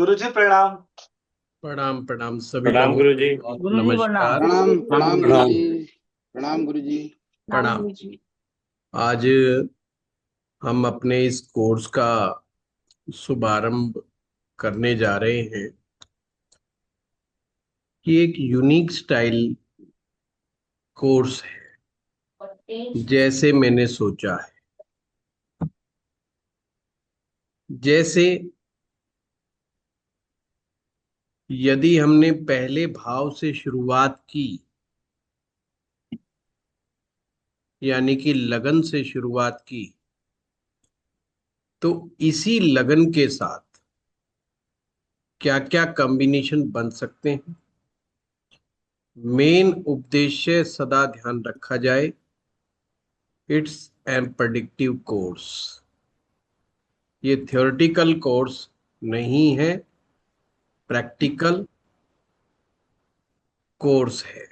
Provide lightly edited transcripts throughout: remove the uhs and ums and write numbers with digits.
गुरुजी प्रणाम। प्रणाम प्रणाम सभी प्रणाम लोगों गुरु जी। को गुरुजी प्रणाम। नमस्कार। प्रणाम प्रणाम गुरु प्रणाम। जी। प्रणाम गुरु जी। प्रणाम। आज हम अपने इस कोर्स का शुभारंभ करने जा रहे हैं कि एक यूनिक स्टाइल कोर्स है, जैसे मैंने सोचा है। जैसे यदि हमने पहले भाव से शुरुआत की, यानी कि लगन से शुरुआत की, तो इसी लगन के साथ क्या क्या कॉम्बिनेशन बन सकते हैं, मेन उद्देश्य सदा ध्यान रखा जाए। It's an predictive course. ये थ्योरेटिकल कोर्स नहीं है, प्रैक्टिकल कोर्स है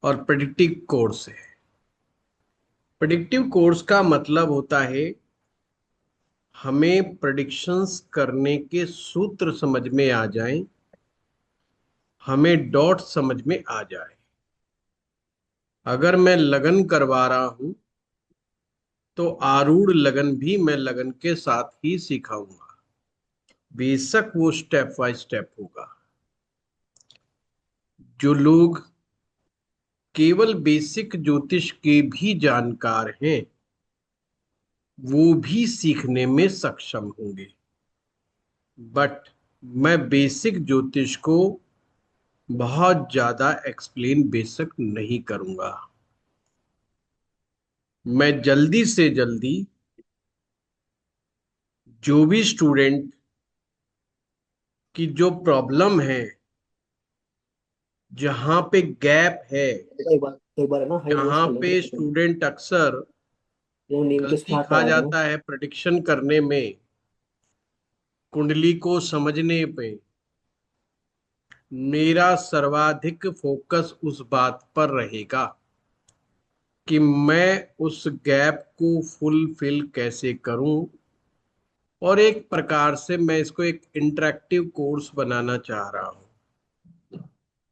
और प्रेडिक्टिव कोर्स है। प्रेडिक्टिव कोर्स का मतलब होता है हमें प्रेडिक्शंस करने के सूत्र समझ में आ जाएं, हमें डॉट समझ में आ जाए। अगर मैं लगन करवा रहा हूं तो आरूढ़ लगन भी मैं लगन के साथ ही सिखाऊंगा, बेशक वो स्टेप बाय स्टेप होगा। जो लोग केवल बेसिक ज्योतिष के भी जानकार हैं वो भी सीखने में सक्षम होंगे, बट मैं बेसिक ज्योतिष को बहुत ज्यादा एक्सप्लेन बेशक नहीं करूंगा। मैं जल्दी से जल्दी जो भी स्टूडेंट की जो प्रॉब्लम है, जहां पे गैप है, एक बार है ना, हाई वॉइस जहां कर लेंगे पे सेकंड। स्टूडेंट अक्सर वो नेम के गलती साथ खा करा करो। जाता है प्रेडिक्शन करने में, कुंडली को समझने पे, मेरा सर्वाधिक फोकस उस बात पर रहेगा कि मैं उस गैप को फुलफिल कैसे करूं। और एक प्रकार से मैं इसको एक इंटरेक्टिव कोर्स बनाना चाह रहा हूं,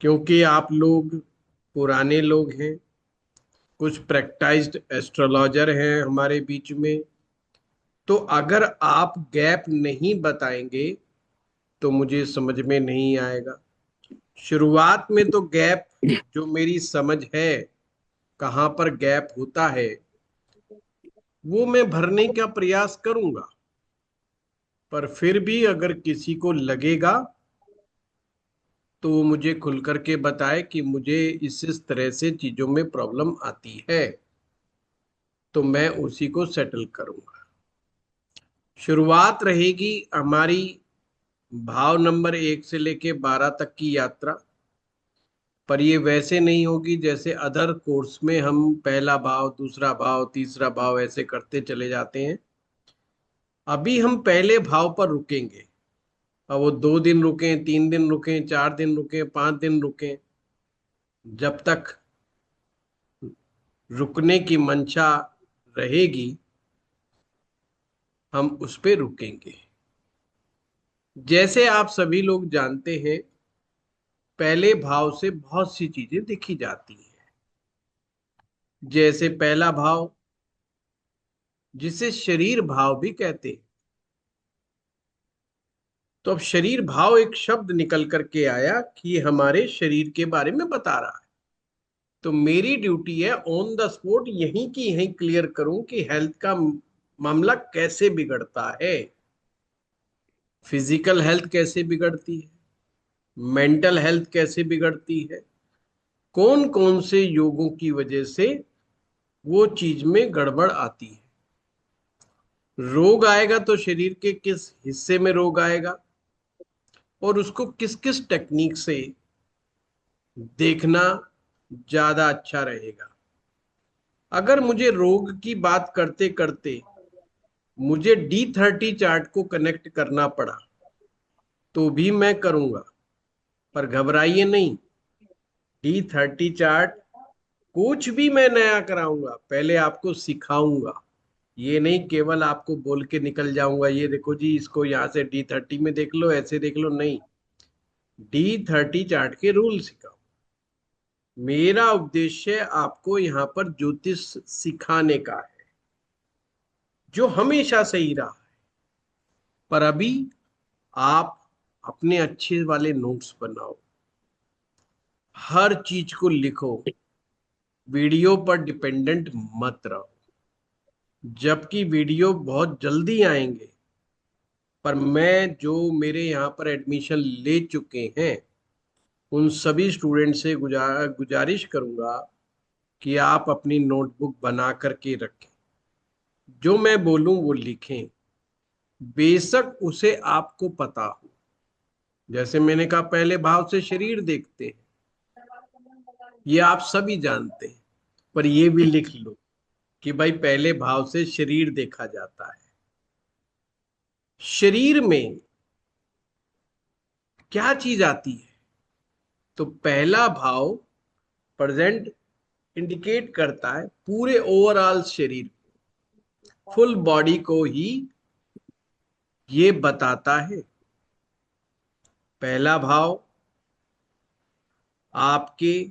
क्योंकि आप लोग पुराने लोग हैं, कुछ प्रैक्टाइज्ड एस्ट्रोलॉजर हैं हमारे बीच में। तो अगर आप गैप नहीं बताएंगे तो मुझे समझ में नहीं आएगा। शुरुआत में तो गैप, जो मेरी समझ है कहाँ पर गैप होता है, वो मैं भरने का प्रयास करूंगा। पर फिर भी अगर किसी को लगेगा तो वो मुझे खुल करके बताए कि मुझे इस तरह से चीजों में प्रॉब्लम आती है, तो मैं उसी को सेटल करूंगा। शुरुआत रहेगी हमारी भाव नंबर 1 से लेके 12 तक की यात्रा। पर ये वैसे नहीं होगी जैसे अदर कोर्स में हम पहला भाव, दूसरा भाव, तीसरा भाव ऐसे करते चले जाते हैं। अभी हम पहले भाव पर रुकेंगे। अब वो 2 दिन रुकें, 3 दिन रुकें, 4 दिन रुकें, 5 दिन रुकें, जब तक रुकने की मंशा रहेगी हम उस पे रुकेंगे। जैसे आप सभी लोग जानते हैं, पहले भाव से बहुत सी चीजें देखी जाती हैं। जैसे पहला भाव, जिसे शरीर भाव भी कहते हैं। तो अब शरीर भाव एक शब्द निकल करके आया कि ये हमारे शरीर के बारे में बता रहा है। तो मेरी ड्यूटी है ऑन द स्पॉट यहीं की यहीं क्लियर करूं कि हेल्थ का मामला कैसे बिगड़ता है, फिजिकल हेल्थ कैसे बिगड़ती है, मेंटल हेल्थ कैसे बिगड़ती है, कौन कौन से योगों की वजह से वो चीज में गड़बड़ आती है। रोग आएगा तो शरीर के किस हिस्से में रोग आएगा और उसको किस किस टेक्निक से देखना ज्यादा अच्छा रहेगा। अगर मुझे रोग की बात करते करते मुझे D30 चार्ट को कनेक्ट करना पड़ा तो भी मैं करूंगा, पर घबराइए नहीं। D30 चार्ट कुछ भी मैं नया कराऊंगा, पहले आपको सिखाऊंगा। ये नहीं केवल आपको बोल के निकल जाऊंगा ये देखो जी इसको यहाँ से D30 में देख लो, ऐसे देख लो, नहीं। D30 चार्ट के रूल सिखाओ। मेरा उद्देश्य आपको यहाँ पर ज्योतिष सिखाने का है, जो हमेशा सही रहा है। पर अभी आप अपने अच्छे वाले नोट्स बनाओ, हर चीज को लिखो, वीडियो पर डिपेंडेंट मत रहो। जबकि वीडियो बहुत जल्दी आएंगे, पर मैं जो मेरे यहाँ पर एडमिशन ले चुके हैं उन सभी स्टूडेंट से गुजारिश करूंगा कि आप अपनी नोटबुक बना करके रखें, जो मैं बोलूं वो लिखें, बेशक उसे आपको पता हो। जैसे मैंने कहा पहले भाव से शरीर देखते हैं, ये आप सभी जानते हैं, पर ये भी लिख लो कि भाई पहले भाव से शरीर देखा जाता है। शरीर में क्या चीज आती है? तो पहला भाव प्रेजेंट इंडिकेट करता है पूरे ओवरऑल शरीर, फुल बॉडी को ही ये बताता है। पहला भाव आपके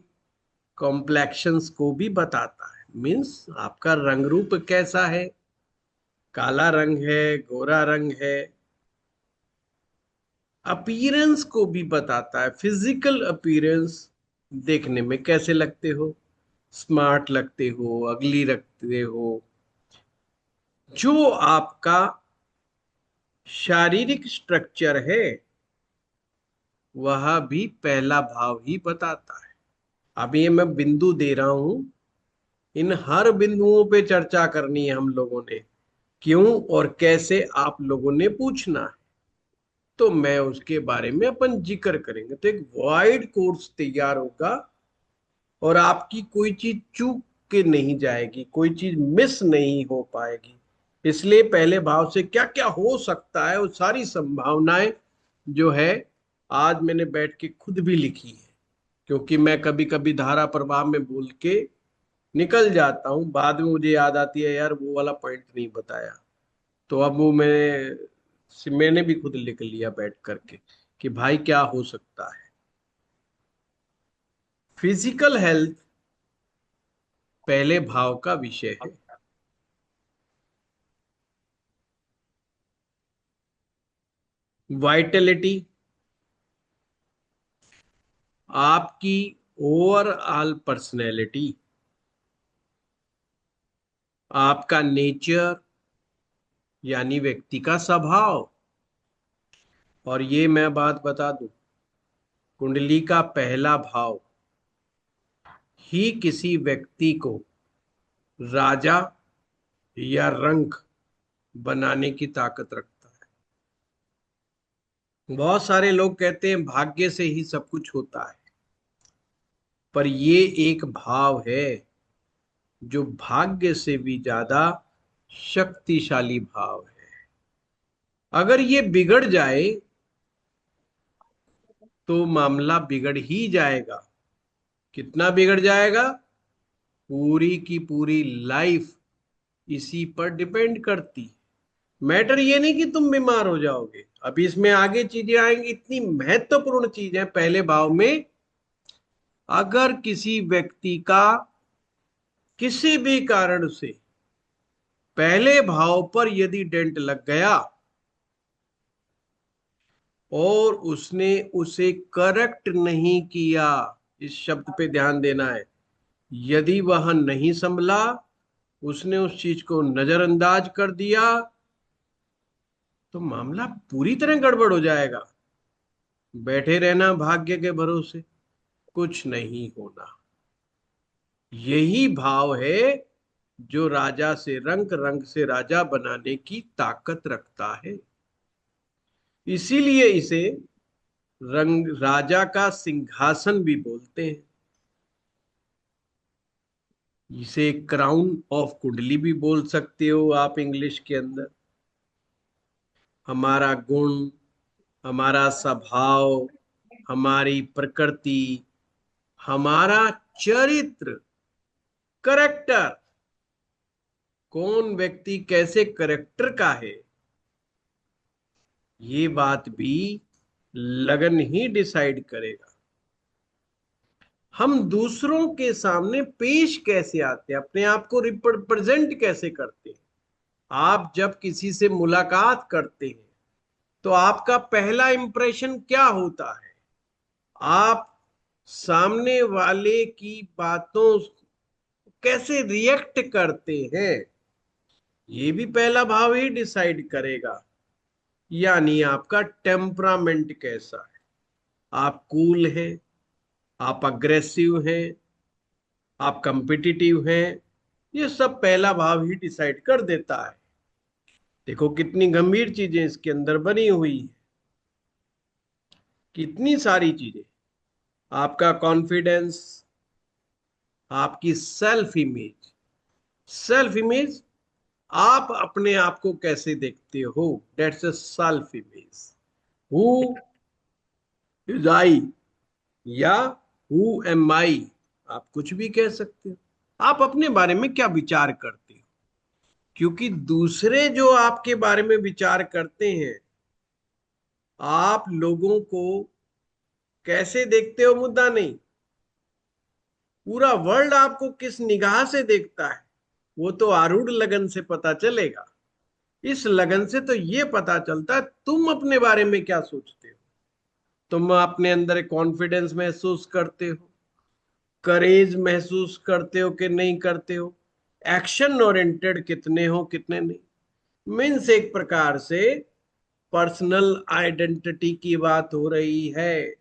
कॉम्प्लेक्शंस को भी बताता है, मीन्स आपका रंग रूप कैसा है, काला रंग है, गोरा रंग है। अपीयरेंस को भी बताता है, फिजिकल अपीयरेंस, देखने में कैसे लगते हो, स्मार्ट लगते हो, अगली लगते हो। जो आपका शारीरिक स्ट्रक्चर है वह भी पहला भाव ही बताता है। अब ये मैं बिंदु दे रहा हूं, इन हर बिंदुओं पे चर्चा करनी है हम लोगों ने, क्यों और कैसे आप लोगों ने पूछना है, तो मैं उसके बारे में अपन जिक्र करेंगे। तो एक वाइड कोर्स तैयार होगा और आपकी कोई चीज चूक के नहीं जाएगी, कोई चीज मिस नहीं हो पाएगी। इसलिए पहले भाव से क्या क्या हो सकता है वो सारी संभावनाएं जो है आज मैंने बैठ के खुद भी लिखी है, क्योंकि मैं कभी कभी धारा प्रवाह में बोल के निकल जाता हूं, बाद में मुझे याद आती है यार वो वाला पॉइंट नहीं बताया। तो अब वो मैंने भी खुद लिख लिया बैठ करके कि भाई क्या हो सकता है। फिजिकल हेल्थ पहले भाव का विषय है। वाइटलिटी आपकी ओवरऑल पर्सनैलिटी, आपका नेचर यानी व्यक्ति का स्वभाव। और ये मैं बात बता दूं, कुंडली का पहला भाव ही किसी व्यक्ति को राजा या रंक बनाने की ताकत रखता है। बहुत सारे लोग कहते हैं भाग्य से ही सब कुछ होता है, पर ये एक भाव है जो भाग्य से भी ज्यादा शक्तिशाली भाव है। अगर ये बिगड़ जाए तो मामला बिगड़ ही जाएगा। कितना बिगड़ जाएगा? पूरी की पूरी लाइफ इसी पर डिपेंड करती है। मैटर ये नहीं कि तुम बीमार हो जाओगे, अभी इसमें आगे चीजें आएंगी, इतनी महत्वपूर्ण चीज है पहले भाव में। अगर किसी व्यक्ति का किसी भी कारण से पहले भाव पर यदि डेंट लग गया और उसने उसे करेक्ट नहीं किया, इस शब्द पे ध्यान देना है, यदि वह नहीं संभला, उसने उस चीज को नजरअंदाज कर दिया, तो मामला पूरी तरह गड़बड़ हो जाएगा। बैठे रहना भाग्य के भरोसे, कुछ नहीं होना। यही भाव है जो राजा से रंक, रंक से राजा बनाने की ताकत रखता है। इसीलिए इसे रंग राजा का सिंहासन भी बोलते हैं। इसे क्राउन ऑफ कुंडली भी बोल सकते हो आप इंग्लिश के अंदर। हमारा गुण, हमारा स्वभाव, हमारी प्रकृति, हमारा चरित्र, करेक्टर, कौन व्यक्ति कैसे करेक्टर का है, ये बात भी लगन ही डिसाइड करेगा। हम दूसरों के सामने पेश कैसे आते हैं, अपने आप को रिप्रेजेंट कैसे करते हैं। आप जब किसी से मुलाकात करते हैं तो आपका पहला इंप्रेशन क्या होता है, आप सामने वाले की बातों कैसे रिएक्ट करते हैं, ये भी पहला भाव ही डिसाइड करेगा। यानी आपका टेम्परामेंट कैसा है, आप कूल हैं, आप अग्रेसिव हैं, आप कंपिटिटिव हैं, ये सब पहला भाव ही डिसाइड कर देता है। देखो कितनी गंभीर चीजें इसके अंदर बनी हुई है, कितनी सारी चीजें। आपका कॉन्फिडेंस, आपकी सेल्फ इमेज। सेल्फ इमेज, आप अपने आप को कैसे देखते हो, that's a self image. Who is I या हु एम आई, आप कुछ भी कह सकते हो। आप अपने बारे में क्या विचार करते हो, क्योंकि दूसरे जो आपके बारे में विचार करते हैं, आप लोगों को कैसे देखते हो मुद्दा नहीं, पूरा वर्ल्ड आपको किस निगाह से देखता है वो तो आरूढ़ लगन से पता चलेगा। इस लगन से तो ये पता चलता है तुम अपने बारे में क्या सोचते हो। तुम अपने अंदर कॉन्फिडेंस महसूस करते हो, करेज महसूस करते हो कि नहीं करते हो, एक्शन ओरिएंटेड कितने हो कितने नहीं। मीन्स एक प्रकार से पर्सनल आइडेंटिटी की बात हो रही है,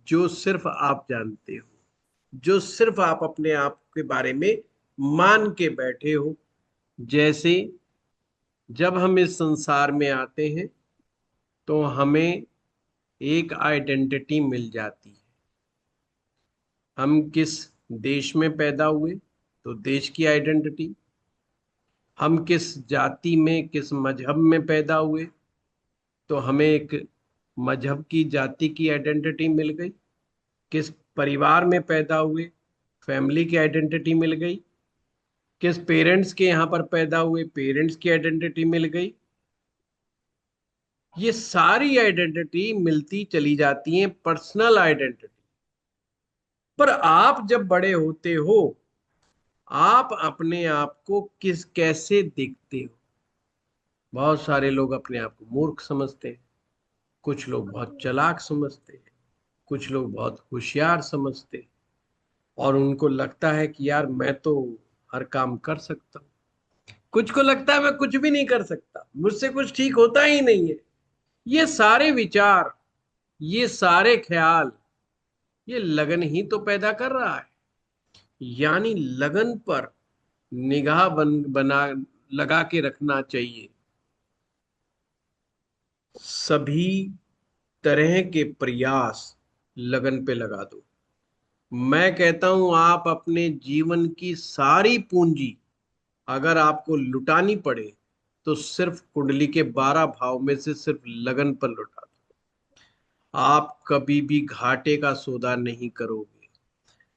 जो सिर्फ आप जानते हो, जो सिर्फ आप अपने आप के बारे में मान के बैठे हो। जैसे जब हम इस संसार में आते हैं तो हमें एक आइडेंटिटी मिल जाती है। हम किस देश में पैदा हुए तो देश की आइडेंटिटी, हम किस जाति में किस मजहब में पैदा हुए तो हमें एक मजहब की जाति की आइडेंटिटी मिल गई, किस परिवार में पैदा हुए फैमिली की आइडेंटिटी मिल गई, किस पेरेंट्स के यहाँ पर पैदा हुए पेरेंट्स की आइडेंटिटी मिल गई। ये सारी आइडेंटिटी मिलती चली जाती है, पर्सनल आइडेंटिटी। पर आप जब बड़े होते हो, आप अपने आप को किस कैसे देखते हो। बहुत सारे लोग अपने आप को मूर्ख समझते हैं, कुछ लोग बहुत चालाक समझते हैं, कुछ लोग बहुत होशियार समझते हैं, और उनको लगता है कि यार मैं तो हर काम कर सकता हूँ। कुछ को लगता है मैं कुछ भी नहीं कर सकता, मुझसे कुछ ठीक होता ही नहीं है। ये सारे विचार, ये सारे ख्याल, ये लगन ही तो पैदा कर रहा है। यानी लगन पर निगाह बना लगा के रखना चाहिए। सभी तरह के प्रयास लगन पे लगा दो। मैं कहता हूं आप अपने जीवन की सारी पूंजी अगर आपको लुटानी पड़े तो सिर्फ कुंडली के 12 भाव में से सिर्फ लगन पर लुटा दो। आप कभी भी घाटे का सौदा नहीं करोगे।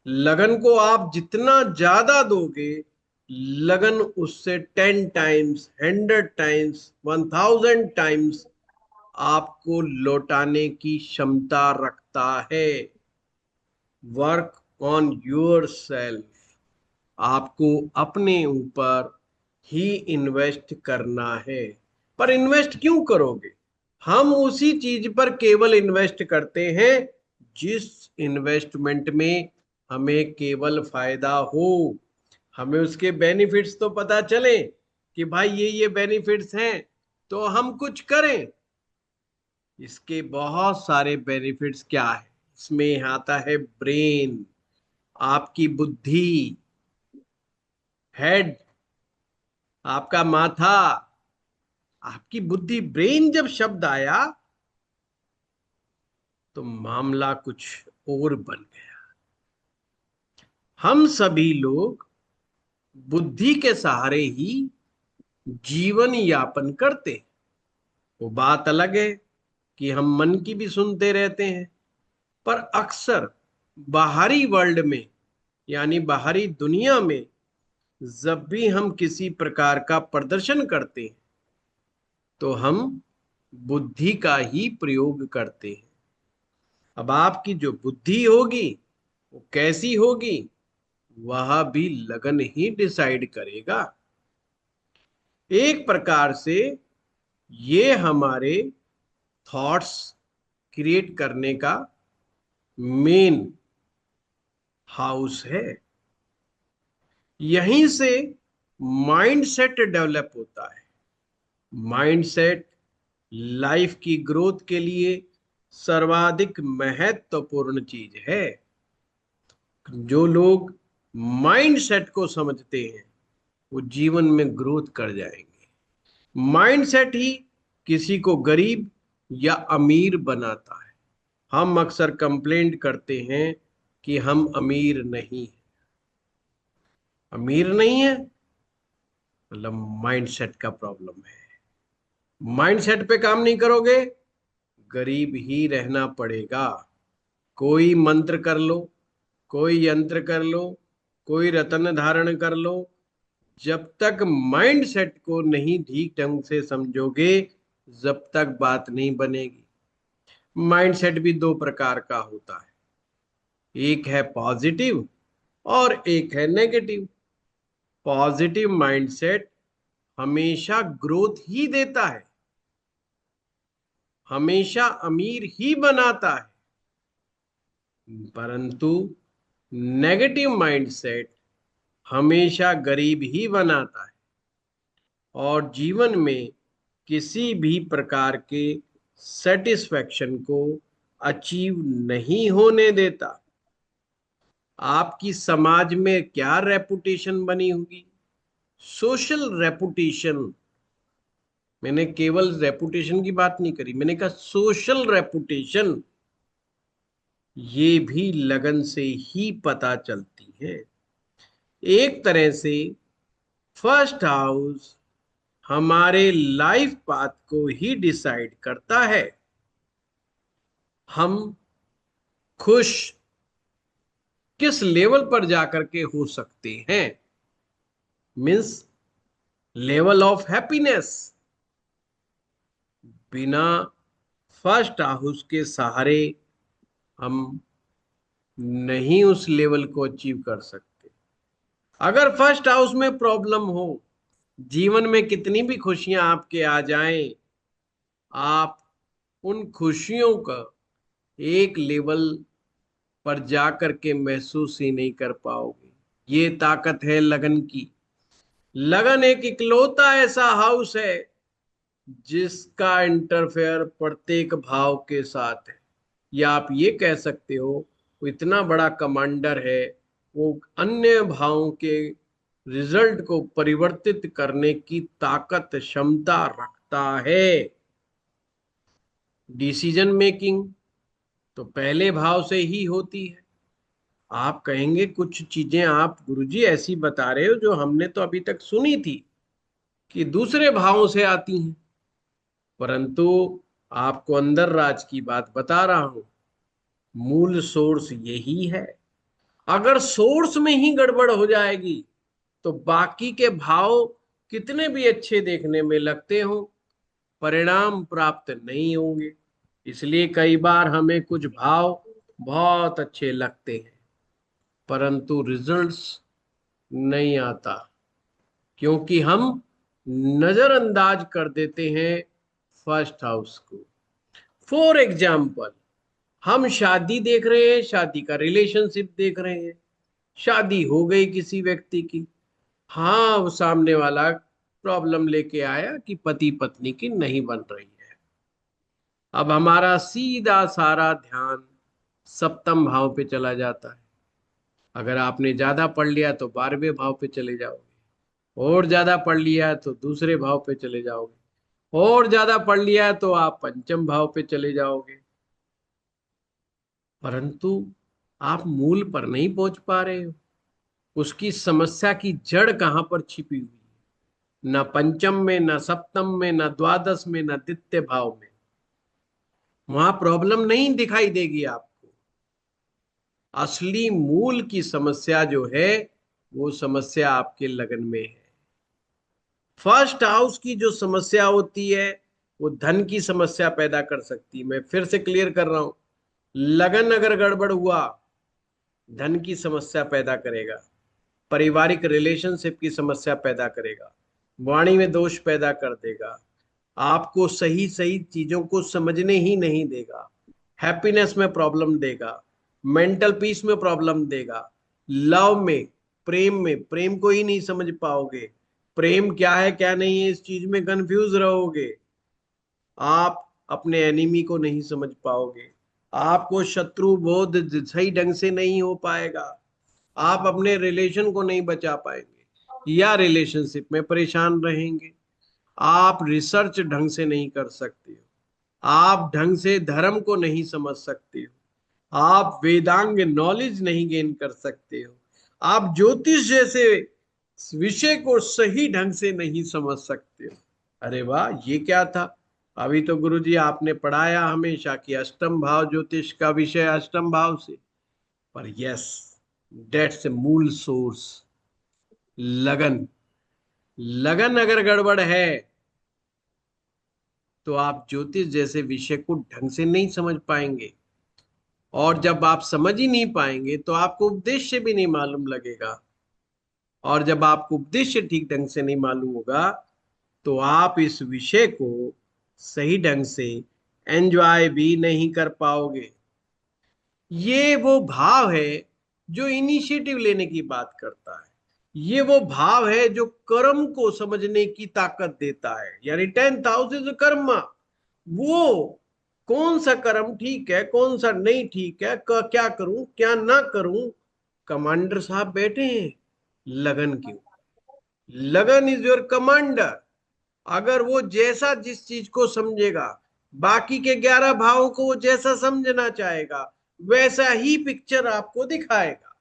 लगन को आप जितना ज्यादा दोगे, लगन उससे 10 टाइम्स 100 टाइम्स 1000 टाइम्स आपको लौटाने की क्षमता रखता है। वर्क ऑन योर सेल्फ, आपको अपने ऊपर ही इन्वेस्ट करना है। पर इन्वेस्ट क्यों करोगे, हम उसी चीज पर केवल इन्वेस्ट करते हैं जिस इन्वेस्टमेंट में हमें केवल फायदा हो। हमें उसके बेनिफिट्स तो पता चले कि भाई ये बेनिफिट्स हैं तो हम कुछ करें। इसके बहुत सारे बेनिफिट्स क्या है, इसमें आता है ब्रेन, आपकी बुद्धि, हेड, आपका माथा, आपकी बुद्धि। ब्रेन जब शब्द आया तो मामला कुछ और बन गया। हम सभी लोग बुद्धि के सहारे ही जीवन यापन करते हैं। वो बात अलग है कि हम मन की भी सुनते रहते हैं, पर अक्सर बाहरी वर्ल्ड में यानी बाहरी दुनिया में जब भी हम किसी प्रकार का प्रदर्शन करते हैं तो हम बुद्धि का ही प्रयोग करते हैं। अब आपकी जो बुद्धि होगी वो कैसी होगी, वह भी लगन ही डिसाइड करेगा। एक प्रकार से ये हमारे थॉट्स क्रिएट करने का मेन हाउस है। यहीं से माइंडसेट डेवलप होता है। माइंडसेट लाइफ की ग्रोथ के लिए सर्वाधिक महत्वपूर्ण चीज है। जो लोग माइंडसेट को समझते हैं वो जीवन में ग्रोथ कर जाएंगे। माइंडसेट ही किसी को गरीब या अमीर बनाता है। हम अक्सर कंप्लेंट करते हैं कि हम अमीर नहीं हैं। अमीर नहीं है मतलब माइंडसेट का प्रॉब्लम है। माइंडसेट पे काम नहीं करोगे, गरीब ही रहना पड़ेगा। कोई मंत्र कर लो, कोई यंत्र कर लो, कोई रत्न धारण कर लो, जब तक माइंडसेट को नहीं ठीक ढंग से समझोगे, जब तक बात नहीं बनेगी। माइंडसेट भी दो प्रकार का होता है, एक है पॉजिटिव और एक है नेगेटिव। पॉजिटिव माइंडसेट हमेशा ग्रोथ ही देता है, हमेशा अमीर ही बनाता है। परंतु नेगेटिव माइंडसेट हमेशा गरीब ही बनाता है और जीवन में किसी भी प्रकार के सेटिस्फैक्शन को अचीव नहीं होने देता। आपकी समाज में क्या रेपुटेशन बनी होगी, सोशल रेपुटेशन। मैंने केवल रेपुटेशन की बात नहीं करी, मैंने कहा सोशल रेपुटेशन। ये भी लगन से ही पता चलती है। एक तरह से फर्स्ट हाउस हमारे लाइफ पाथ को ही डिसाइड करता है। हम खुश किस लेवल पर जाकर के हो सकते हैं, मीन्स लेवल ऑफ हैप्पीनेस। बिना फर्स्ट हाउस के सहारे हम नहीं उस लेवल को अचीव कर सकते। अगर फर्स्ट हाउस में प्रॉब्लम हो, जीवन में कितनी भी खुशियां आपके आ जाएं, आप उन खुशियों का एक लेवल पर जाकर के महसूस ही नहीं कर पाओगे। ये ताकत है लगन की। लगन एक इकलौता ऐसा हाउस है जिसका इंटरफेयर प्रत्येक भाव के साथ है। या आप ये कह सकते हो वो इतना बड़ा कमांडर है, वो अन्य भावों के रिजल्ट को परिवर्तित करने की ताकत क्षमता रखता है। डिसीजन मेकिंग तो पहले भाव से ही होती है। आप कहेंगे कुछ चीजें आप गुरुजी ऐसी बता रहे हो जो हमने तो अभी तक सुनी थी कि दूसरे भावों से आती हैं, परंतु आपको अंदर राज की बात बता रहा हूं। मूल सोर्स यही है। अगर सोर्स में ही गड़बड़ हो जाएगी तो बाकी के भाव कितने भी अच्छे देखने में लगते हो, परिणाम प्राप्त नहीं होंगे। इसलिए कई बार हमें कुछ भाव बहुत अच्छे लगते हैं परंतु रिजल्ट्स नहीं आता, क्योंकि हम नजरअंदाज कर देते हैं फर्स्ट हाउस को। फॉर एग्जाम्पल, हम शादी देख रहे हैं, शादी का रिलेशनशिप देख रहे हैं। शादी हो गई किसी व्यक्ति की, हाँ वो सामने वाला प्रॉब्लम लेके आया कि पति पत्नी की नहीं बन रही है। अब हमारा सीधा सारा ध्यान सप्तम भाव पे चला जाता है। अगर आपने ज्यादा पढ़ लिया तो 12वें भाव पे चले जाओगे, और ज्यादा पढ़ लिया तो दूसरे भाव पे चले जाओगे, और ज्यादा पढ़ लिया तो आप पंचम भाव पे चले जाओगे। परंतु आप मूल पर नहीं पहुंच पा रहे हो। उसकी समस्या की जड़ कहां पर छिपी हुई है, न पंचम में, न सप्तम में, न द्वादश में, न द्वितीय भाव में। वहां प्रॉब्लम नहीं दिखाई देगी आपको। असली मूल की समस्या जो है वो समस्या आपके लगन में है। फर्स्ट हाउस की जो समस्या होती है वो धन की समस्या पैदा कर सकती है। मैं फिर से क्लियर कर रहा हूं, लगन अगर गड़बड़ हुआ धन की समस्या पैदा करेगा, पारिवारिक रिलेशनशिप की समस्या पैदा करेगा, वाणी में दोष पैदा कर देगा, आपको सही सही चीजों को समझने ही नहीं देगा, हैप्पीनेस में प्रॉब्लम देगा, मेंटल पीस में प्रॉब्लम देगा, लव में, प्रेम में, प्रेम को ही नहीं समझ पाओगे, प्रेम क्या है क्या नहीं है इस चीज में कंफ्यूज रहोगे, आप अपने एनिमी को नहीं समझ पाओगे, आपको शत्रु बोध सही ढंग से नहीं हो पाएगा, आप अपने रिलेशन को नहीं बचा पाएंगे या रिलेशनशिप में परेशान रहेंगे, आप रिसर्च ढंग से नहीं कर सकते हो, आप ढंग से धर्म को नहीं समझ सकते हो, आप वेदांग नॉलेज नहीं गेन कर सकते हो, आप ज्योतिष जैसे विषय को सही ढंग से नहीं समझ सकते हो। अरे वाह, ये क्या था? अभी तो गुरुजी आपने पढ़ाया हमेशा कि अष्टम भाव ज्योतिष का विषय अष्टम भाव से, पर यस, डेट्स मूल सोर्स। लगन, लगन अगर गड़बड़ है तो आप ज्योतिष जैसे विषय को ढंग से नहीं समझ पाएंगे, और जब आप समझ ही नहीं पाएंगे तो आपको उद्देश्य भी नहीं मालूम लगेगा, और जब आपको उद्देश्य ठीक ढंग से नहीं मालूम होगा तो आप इस विषय को सही ढंग से एंजॉय भी नहीं कर पाओगे। ये वो भाव है जो इनिशिएटिव लेने की बात करता है, ये वो भाव है जो कर्म को समझने की ताकत देता है, यानी 10th हाउस इज कर्म। वो कौन सा कर्म ठीक है कौन सा नहीं ठीक है, क्या करूं क्या ना करूं, कमांडर साहब बैठे हैं लगन के ऊपर। लगन इज योर कमांडर। अगर वो जैसा जिस चीज को समझेगा, बाकी के 11 भावों को वो जैसा समझना चाहेगा वैसा ही पिक्चर आपको दिखाएगा।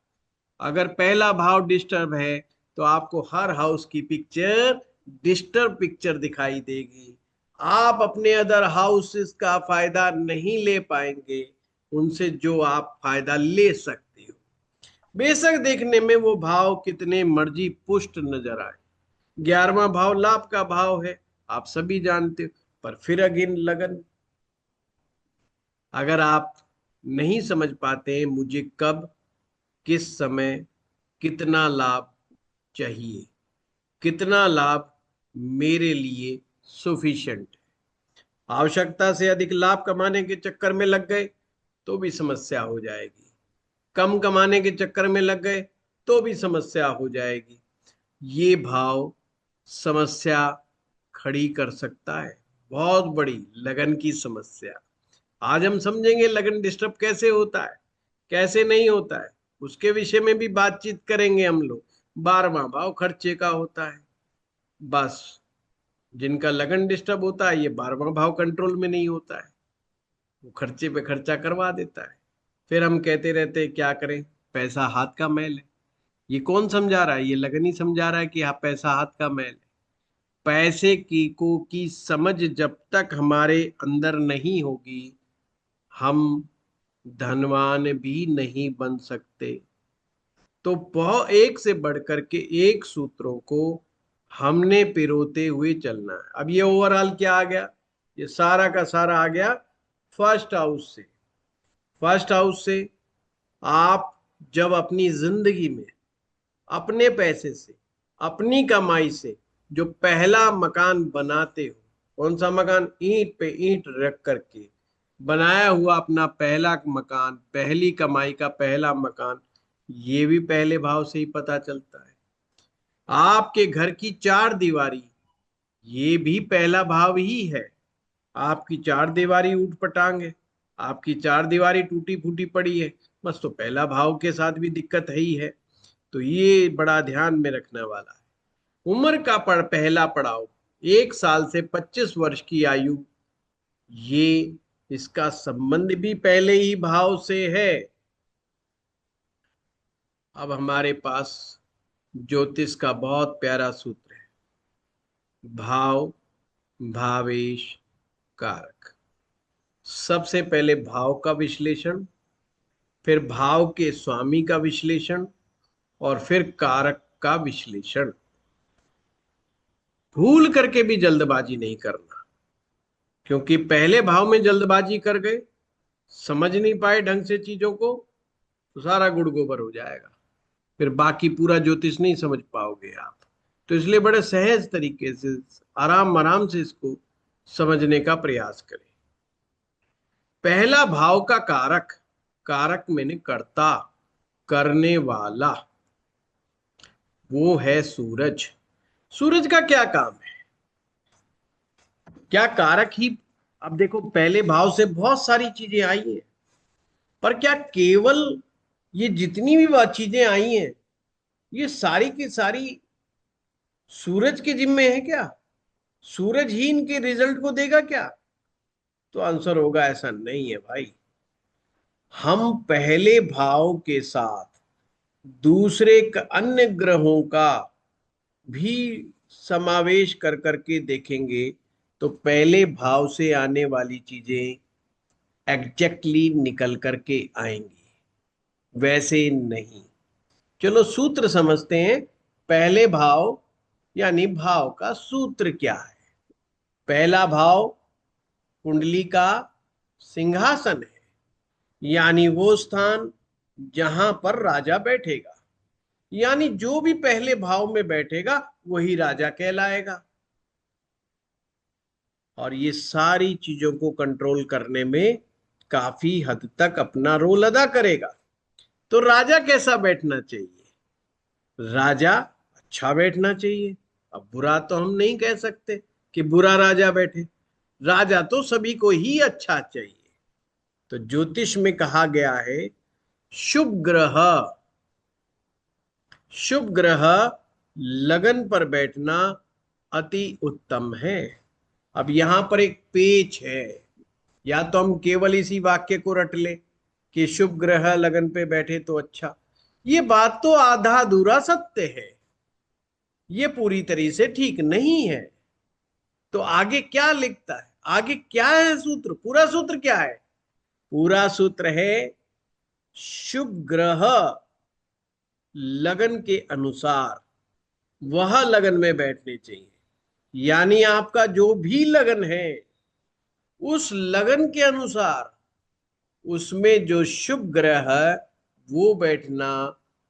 अगर पहला भाव डिस्टर्ब है तो आपको हर हाउस की पिक्चर डिस्टर्ब पिक्चर दिखाई देगी, आप अपने अदर हाउसेस का फायदा नहीं ले पाएंगे उनसे जो आप फायदा ले सकते हो, बेशक देखने में वो भाव कितने मर्जी पुष्ट नजर आए। 11वां भाव लाभ का भाव है, आप सभी जानते हो, पर फिर अगेन लगन। अगर आप नहीं समझ पाते मुझे कब, किस समय, कितना लाभ चाहिए, कितना लाभ मेरे लिए सुफिशिएंट है, आवश्यकता से अधिक लाभ कमाने के चक्कर में लग गए तो भी समस्या हो जाएगी, कम कमाने के चक्कर में लग गए तो भी समस्या हो जाएगी। ये भाव समस्या खड़ी कर सकता है, बहुत बड़ी लगन की समस्या। आज हम समझेंगे लगन डिस्टर्ब कैसे होता है कैसे नहीं होता है, उसके विषय में भी बातचीत करेंगे हम लोग। 12वां भाव खर्चे का होता है, बस जिनका लगन डिस्टर्ब होता है ये 12वां भाव कंट्रोल में नहीं होता है, वो खर्चे पे खर्चा करवा देता है। फिर हम कहते रहते हैं क्या करें, पैसा हाथ का मैल है। ये कौन समझा रहा है? ये लगन ही समझा रहा है कि हाँ पैसा हाथ का मैल है। पैसे की समझ जब तक हमारे अंदर नहीं होगी हम धनवान भी नहीं बन सकते। तो बहुत एक से बढ़कर के एक सूत्रों को हमने पिरोते हुए चलना है। अब ये ओवरऑल क्या आ गया, ये सारा का सारा आ गया फर्स्ट हाउस से। फर्स्ट हाउस से आप जब अपनी जिंदगी में अपने पैसे से, अपनी कमाई से जो पहला मकान बनाते हो, कौन सा मकान, ईंट पे ईंट रख करके बनाया हुआ अपना पहला मकान, पहली कमाई का पहला मकान, ये भी पहले भाव से ही पता चलता है। आपके घर की चार दीवारी, ये भी पहला भाव ही है। आपकी चार दीवारी ऊट पटांग है, आपकी चार दीवारी टूटी फूटी पड़ी है, बस तो पहला भाव के साथ भी दिक्कत है ही है। तो ये बड़ा ध्यान में रखने वाला है। उम्र का पहला पड़ाव 1 साल से 25 वर्ष की आयु, ये इसका संबंध भी पहले ही भाव से है। अब हमारे पास ज्योतिष का बहुत प्यारा सूत्र है, भाव भावेश कारक। सबसे पहले भाव का विश्लेषण, फिर भाव के स्वामी का विश्लेषण, और फिर कारक का विश्लेषण। भूल करके भी जल्दबाजी नहीं करना, क्योंकि पहले भाव में जल्दबाजी कर गए, समझ नहीं पाए ढंग से चीजों को, तो सारा गुड़ गोबर हो जाएगा, फिर बाकी पूरा ज्योतिष नहीं समझ पाओगे आप। तो इसलिए बड़े सहज तरीके से, आराम आराम से इसको समझने का प्रयास करें। पहला भाव का कारक, कारक मैंने कर्ता, करने वाला, वो है सूरज। सूरज का क्या काम है, क्या कारक ही। अब देखो पहले भाव से बहुत सारी चीजें आई हैं, पर क्या केवल ये जितनी भी बात चीजें आई हैं ये सारी की सारी सूरज के जिम्मे है क्या? सूरज ही इनके रिजल्ट को देगा क्या? तो आंसर होगा ऐसा नहीं है भाई। हम पहले भाव के साथ दूसरे अन्य ग्रहों का भी समावेश कर करके देखेंगे तो पहले भाव से आने वाली चीजें एग्जैक्टली निकल करके आएंगी, वैसे नहीं। चलो सूत्र समझते हैं। पहले भाव यानी भाव का सूत्र क्या है? पहला भाव कुंडली का सिंहासन है, यानी वो स्थान जहां पर राजा बैठेगा, यानी जो भी पहले भाव में बैठेगा वही राजा कहलाएगा, और ये सारी चीजों को कंट्रोल करने में काफी हद तक अपना रोल अदा करेगा। तो राजा कैसा बैठना चाहिए? राजा अच्छा बैठना चाहिए। अब बुरा तो हम नहीं कह सकते कि बुरा राजा बैठे, राजा तो सभी को ही अच्छा चाहिए। तो ज्योतिष में कहा गया है शुभ ग्रह, शुभ ग्रह लगन पर बैठना अति उत्तम है। अब यहां पर एक पेच है, या तो हम केवल इसी वाक्य को रट ले कि शुभ ग्रह लगन पे बैठे तो अच्छा, ये बात तो आधा अधूरा सत्य है, ये पूरी तरह से ठीक नहीं है। तो आगे क्या लिखता है, आगे क्या है सूत्र, पूरा सूत्र क्या है? पूरा सूत्र है शुभ ग्रह लगन के अनुसार वह लगन में बैठने चाहिए, यानी आपका जो भी लगन है उस लगन के अनुसार उसमें जो शुभ ग्रह है वो बैठना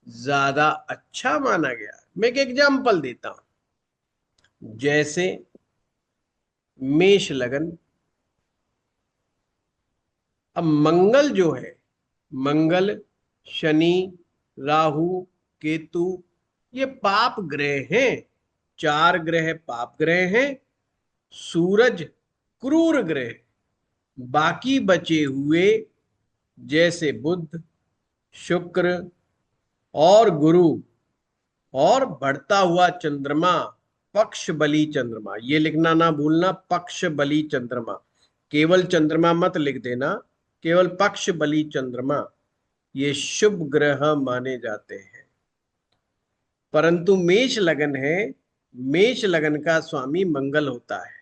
ज्यादा अच्छा माना गया। मैं एक एग्जांपल देता हूं, जैसे मेष लगन। अब मंगल जो है, मंगल, शनि, राहु, केतु, ये पाप ग्रह हैं, चार ग्रह पाप ग्रह हैं। सूरज क्रूर ग्रह, बाकी बचे हुए जैसे बुध, शुक्र और गुरु और बढ़ता हुआ चंद्रमा, पक्ष बली चंद्रमा, ये लिखना ना भूलना, पक्ष बली चंद्रमा, केवल चंद्रमा मत लिख देना, केवल पक्ष बली चंद्रमा, ये शुभ ग्रह माने जाते हैं। परंतु मेष लगन है, मेष लगन का स्वामी मंगल होता है।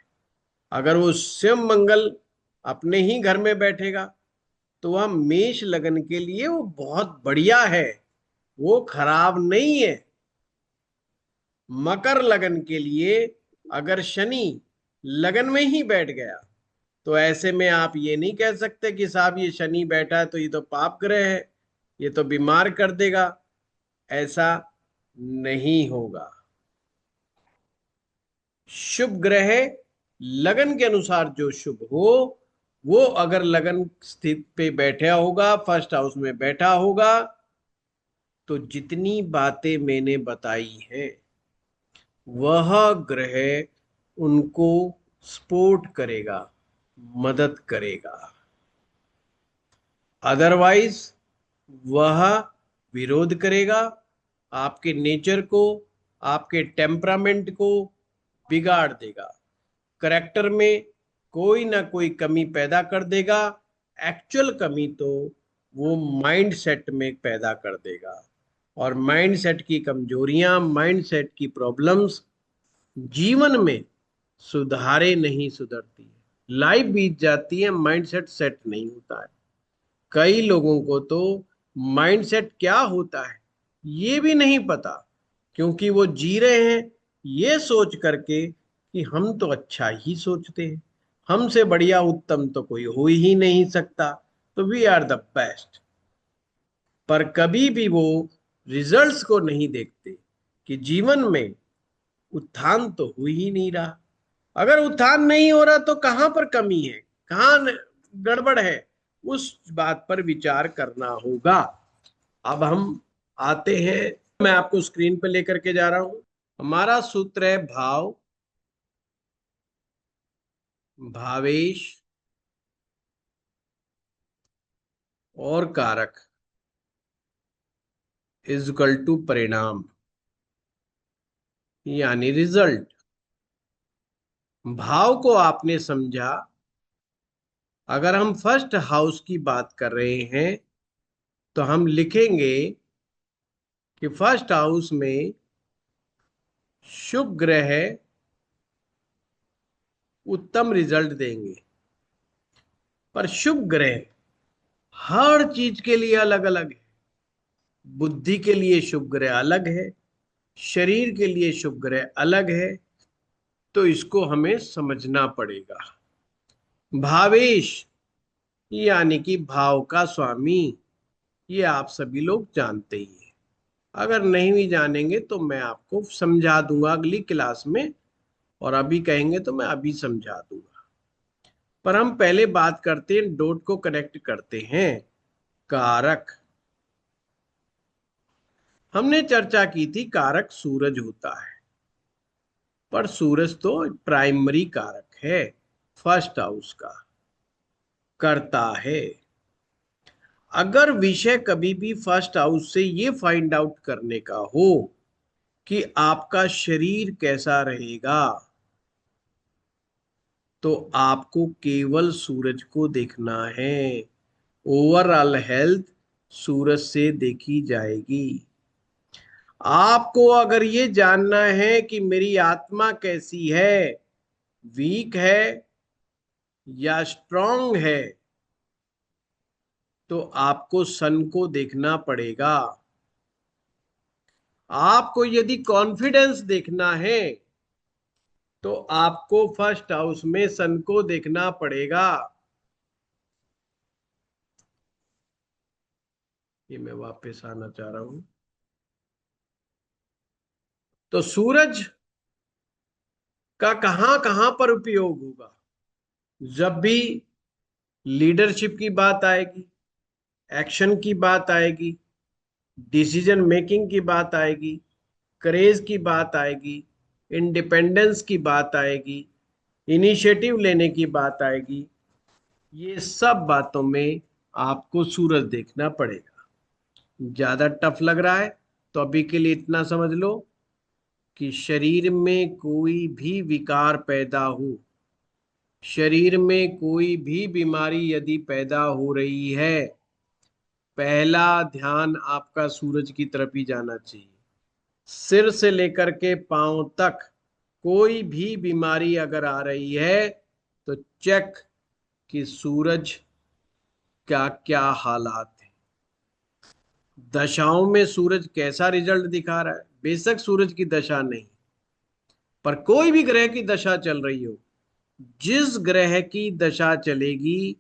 अगर वो स्वयं मंगल अपने ही घर में बैठेगा तो वह मेष लगन के लिए वो बहुत बढ़िया है, वो खराब नहीं है। मकर लगन के लिए अगर शनि लगन में ही बैठ गया तो ऐसे में आप ये नहीं कह सकते कि साहब ये शनि बैठा है तो ये तो पाप ग्रह है, ये तो बीमार कर देगा, ऐसा नहीं होगा। शुभ ग्रह लगन के अनुसार जो शुभ हो, वो अगर लगन स्थित पे बैठा होगा, फर्स्ट हाउस में बैठा होगा, तो जितनी बातें मैंने बताई हैं वह ग्रह उनको सपोर्ट करेगा, मदद करेगा। अदरवाइज वह विरोध करेगा, आपके नेचर को, आपके टेम्परामेंट को बिगाड़ देगा, करेक्टर में कोई ना कोई कमी पैदा कर देगा। एक्चुअल कमी तो वो माइंड सेट में पैदा कर देगा, और माइंड सेट की कमजोरियां, माइंड सेट की प्रॉब्लम्स जीवन में सुधारे नहीं सुधरती है, लाइफ बीत जाती है, माइंडसेट सेट नहीं होता है। कई लोगों को तो माइंडसेट क्या होता है ये भी नहीं पता, क्योंकि वो जी रहे हैं ये सोच करके कि हम तो अच्छा ही सोचते हैं, हमसे बढ़िया उत्तम तो कोई हो ही नहीं सकता, तो वी आर द बेस्ट। पर कभी भी वो रिजल्ट्स को नहीं देखते कि जीवन में उत्थान तो हो ही नहीं रहा। अगर उत्थान नहीं हो रहा तो कहां पर कमी है, कहां गड़बड़ है, उस बात पर विचार करना होगा। अब हम आते हैं, मैं आपको स्क्रीन पे लेकर के जा रहा हूं। हमारा सूत्र है भाव, भावेश और कारक इज इक्वल टू परिणाम, यानी रिजल्ट। भाव को आपने समझा। अगर हम फर्स्ट हाउस की बात कर रहे हैं तो हम लिखेंगे कि फर्स्ट हाउस में शुभ ग्रह उत्तम रिजल्ट देंगे। पर शुभ ग्रह हर चीज के लिए अलग अलग है। बुद्धि के लिए शुभ ग्रह अलग है, शरीर के लिए शुभ ग्रह अलग है, तो इसको हमें समझना पड़ेगा। भावेश यानी कि भाव का स्वामी, ये आप सभी लोग जानते ही हैं। अगर नहीं भी जानेंगे तो मैं आपको समझा दूंगा अगली क्लास में, और अभी कहेंगे तो मैं अभी समझा दूंगा। पर हम पहले बात करते हैं, डॉट को कनेक्ट करते हैं, कारक। हमने चर्चा की थी कारक सूरज होता है, पर सूरज तो प्राइमरी कारक है, फर्स्ट हाउस का करता है। अगर विषय कभी भी फर्स्ट हाउस से ये फाइंड आउट करने का हो कि आपका शरीर कैसा रहेगा, तो आपको केवल सूरज को देखना है। ओवरऑल हेल्थ सूरज से देखी जाएगी। आपको अगर ये जानना है कि मेरी आत्मा कैसी है, वीक है या स्ट्रांग है, तो आपको सन को देखना पड़ेगा। आपको यदि कॉन्फिडेंस देखना है तो आपको फर्स्ट हाउस में सन को देखना पड़ेगा। ये मैं वापस आना चाह रहा हूं। तो सूरज का कहां कहां पर उपयोग होगा? जब भी लीडरशिप की बात आएगी, एक्शन की बात आएगी, डिसीजन मेकिंग की बात आएगी, करेज की बात आएगी, इंडिपेंडेंस की बात आएगी, इनिशिएटिव लेने की बात आएगी, ये सब बातों में आपको सूरज देखना पड़ेगा। ज्यादा टफ लग रहा है तो अभी के लिए इतना समझ लो कि शरीर में कोई भी विकार पैदा हो, शरीर में कोई भी बीमारी यदि पैदा हो रही है, पहला ध्यान आपका सूरज की तरफ ही जाना चाहिए। सिर से लेकर के पांव तक कोई भी बीमारी अगर आ रही है तो चेक कि सूरज का क्या हालात है, दशाओं में सूरज कैसा रिजल्ट दिखा रहा है। बेशक सूरज की दशा नहीं, पर कोई भी ग्रह की दशा चल रही हो, जिस ग्रह की दशा चलेगी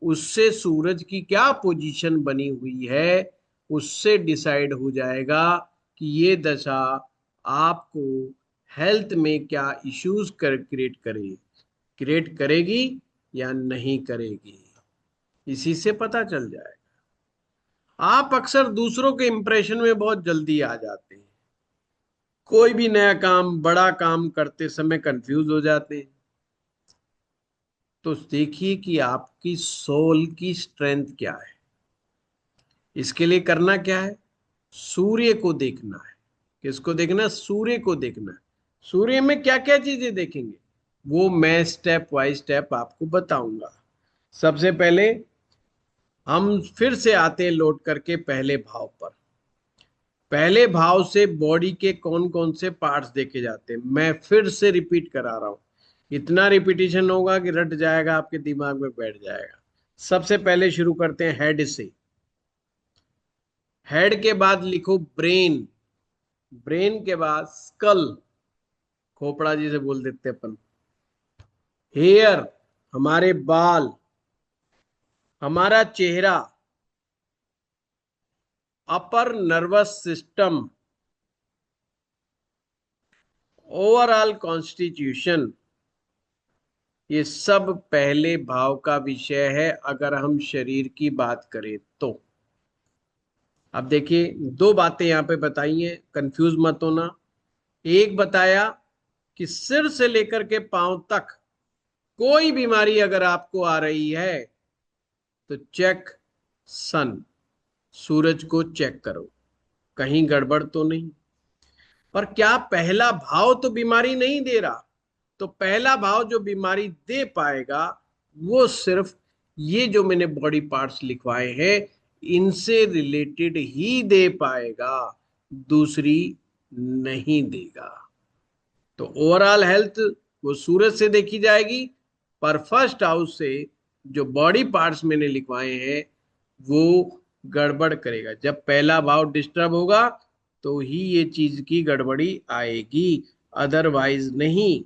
उससे सूरज की क्या पोजीशन बनी हुई है, उससे डिसाइड हो जाएगा कि ये दशा आपको हेल्थ में क्या इश्यूज क्रिएट करेगी या नहीं करेगी, इसी से पता चल जाएगा। आप अक्सर दूसरों के इंप्रेशन में बहुत जल्दी आ जाते हैं, कोई भी नया काम, बड़ा काम करते समय कंफ्यूज हो जाते हैं। तो देखिए कि आपकी सोल की स्ट्रेंथ क्या है। इसके लिए करना क्या है? सूर्य को देखना है। किसको देखना? सूर्य को देखना है। सूर्य में क्या क्या चीजें देखेंगे वो मैं स्टेप बाय स्टेप आपको बताऊंगा। सबसे पहले हम फिर से आते हैं लौट करके पहले भाव पर। पहले भाव से बॉडी के कौन कौन से पार्ट्स देखे जाते हैं, मैं फिर से रिपीट करा रहा हूं। इतना रिपीटिशन होगा कि रट जाएगा, आपके दिमाग में बैठ जाएगा। सबसे पहले शुरू करते हैं हेड से। हेड के बाद लिखो ब्रेन, ब्रेन के बाद स्कल, खोपड़ा जिसे बोल देते अपन, हेयर हमारे बाल, हमारा चेहरा, अपर नर्वस सिस्टम, ओवरऑल कॉन्स्टिट्यूशन, ये सब पहले भाव का विषय है अगर हम शरीर की बात करें तो। अब देखिए, दो बातें यहां पे बताई हैं, कंफ्यूज मत होना। एक बताया कि सिर से लेकर के पांव तक कोई बीमारी अगर आपको आ रही है तो चेक सन, सूरज को चेक करो, कहीं गड़बड़ तो नहीं। पर क्या पहला भाव तो बीमारी नहीं दे रहा? तो पहला भाव जो बीमारी दे पाएगा वो सिर्फ ये जो मैंने बॉडी पार्ट्स लिखवाए हैं इनसे रिलेटेड ही दे पाएगा, दूसरी नहीं देगा। तो ओवरऑल हेल्थ वो सूरज से देखी जाएगी, पर फर्स्ट हाउस से जो बॉडी पार्ट्स मैंने लिखवाए हैं वो गड़बड़ करेगा। जब पहला भाव डिस्टर्ब होगा तो ही ये चीज की गड़बड़ी आएगी, अदरवाइज नहीं।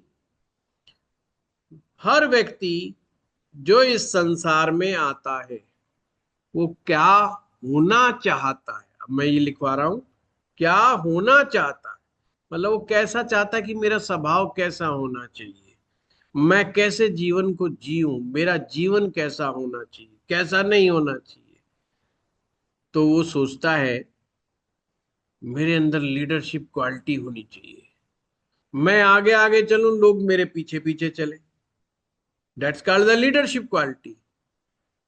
हर व्यक्ति जो इस संसार में आता है वो क्या होना चाहता है, अब मैं ये लिखवा रहा हूं, क्या होना चाहता है, मतलब वो कैसा चाहता है कि मेरा स्वभाव कैसा होना चाहिए, मैं कैसे जीवन को जीऊं, मेरा जीवन कैसा होना चाहिए, कैसा नहीं होना चाहिए। तो वो सोचता है मेरे अंदर लीडरशिप क्वालिटी होनी चाहिए, मैं आगे आगे चलूं, लोग मेरे पीछे पीछे चले, that's called the leadership quality.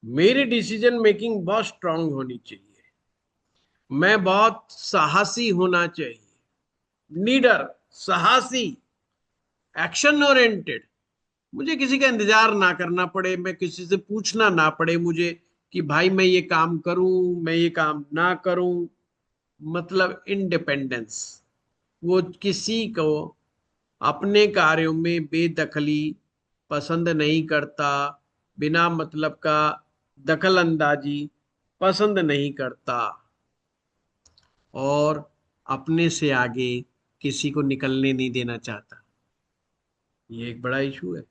मेरी डिसीजन मेकिंग बहुत स्ट्रांग होनी चाहिए, मैं बहुत साहसी होना चाहिए, लीडर, साहसी, एक्शन ओरिएंटेड, मुझे किसी का इंतजार ना करना पड़े, मैं किसी से पूछना ना पड़े मुझे कि भाई मैं ये काम करूं मैं ये काम ना करूं, मतलब इंडिपेंडेंस। वो किसी को अपने कार्यों में बेदखली पसंद नहीं करता, बिना मतलब का दखल अंदाजी पसंद नहीं करता, और अपने से आगे किसी को निकलने नहीं देना चाहता। ये एक बड़ा इशू है,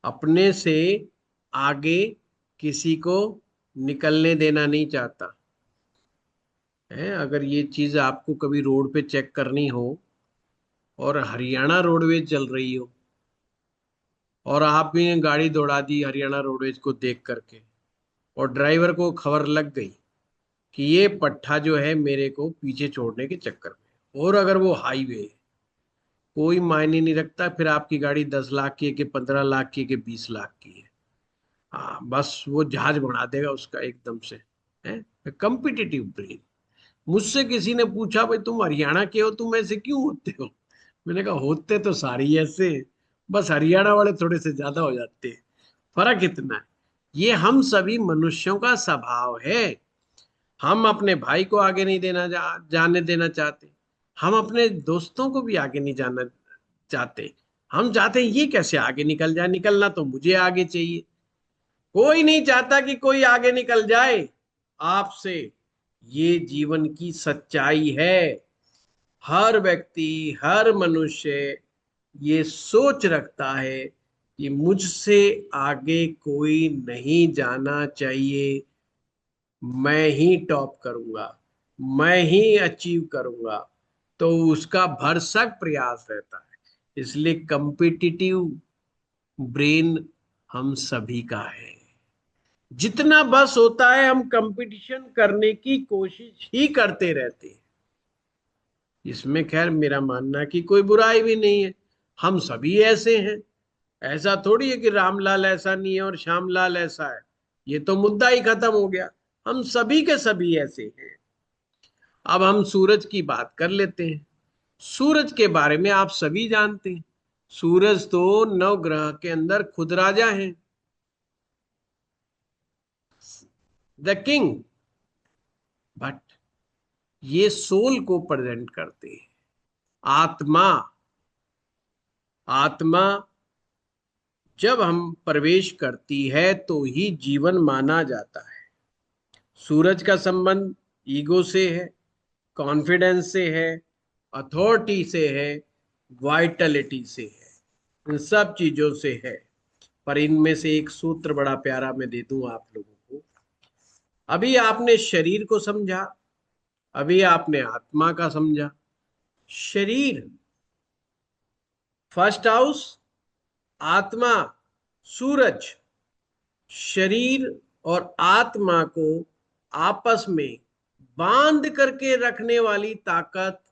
अपने से आगे किसी को निकलने देना नहीं चाहता है। अगर ये चीज आपको कभी रोड पे चेक करनी हो और हरियाणा रोडवेज चल रही हो और आप भी गाड़ी दौड़ा दी हरियाणा रोडवेज को देख करके, और ड्राइवर को खबर लग गई कि ये पट्टा जो है मेरे को पीछे छोड़ने के चक्कर में, और अगर वो हाईवे है, कोई मायने नहीं रखता फिर आपकी गाड़ी 10 लाख की है कि 15 लाख की है कि 20 लाख की है। हाँ, बस वो जहाज बढ़ा देगा उसका एकदम से, है कंपिटिटिव ब्रेन। मुझसे किसी ने पूछा भाई तुम हरियाणा के हो, तुम ऐसे क्यों होते हो? मैंने कहा होते तो सारे ही ऐसे हैं, बस हरियाणा वाले थोड़े से ज्यादा हो जाते हैं, फर्क इतना है। ये हम सभी मनुष्यों का स्वभाव है। हम अपने भाई को आगे नहीं जाने देना चाहते, हम अपने दोस्तों को भी आगे नहीं जाना चाहते। हम चाहते हैं ये कैसे आगे निकल जाए, निकलना तो मुझे आगे चाहिए। कोई नहीं चाहता कि कोई आगे निकल जाए आपसे, ये जीवन की सच्चाई है। हर व्यक्ति, हर मनुष्य ये सोच रखता है कि मुझसे आगे कोई नहीं जाना चाहिए, मैं ही टॉप करूंगा, मैं ही अचीव करूंगा। तो उसका भरसक प्रयास रहता है, इसलिए कंपिटिटिव ब्रेन हम सभी का है। जितना बस होता है हम कंपटीशन करने की कोशिश ही करते रहते हैं। इसमें खैर मेरा मानना है कि कोई बुराई भी नहीं है, हम सभी ऐसे हैं। ऐसा थोड़ी है कि रामलाल ऐसा नहीं है और श्यामलाल ऐसा है, ये तो मुद्दा ही खत्म हो गया। हम सभी के सभी ऐसे हैं। अब हम सूरज की बात कर लेते हैं। सूरज के बारे में आप सभी जानते हैं, सूरज तो नवग्रह के अंदर खुद राजा हैं, द किंग। बट ये सोल को प्रेजेंट करते हैं, आत्मा। आत्मा जब हम प्रवेश करती है तो ही जीवन माना जाता है। सूरज का संबंध ईगो से है, कॉन्फिडेंस से है, अथॉरिटी से है, वाइटलिटी से है, इन सब चीजों से है। पर इनमें से एक सूत्र बड़ा प्यारा मैं दे दूं आप लोगों को। अभी आपने शरीर को समझा, अभी आपने आत्मा का समझा। शरीर फर्स्ट हाउस, आत्मा सूरज। शरीर और आत्मा को आपस में बांध करके रखने वाली ताकत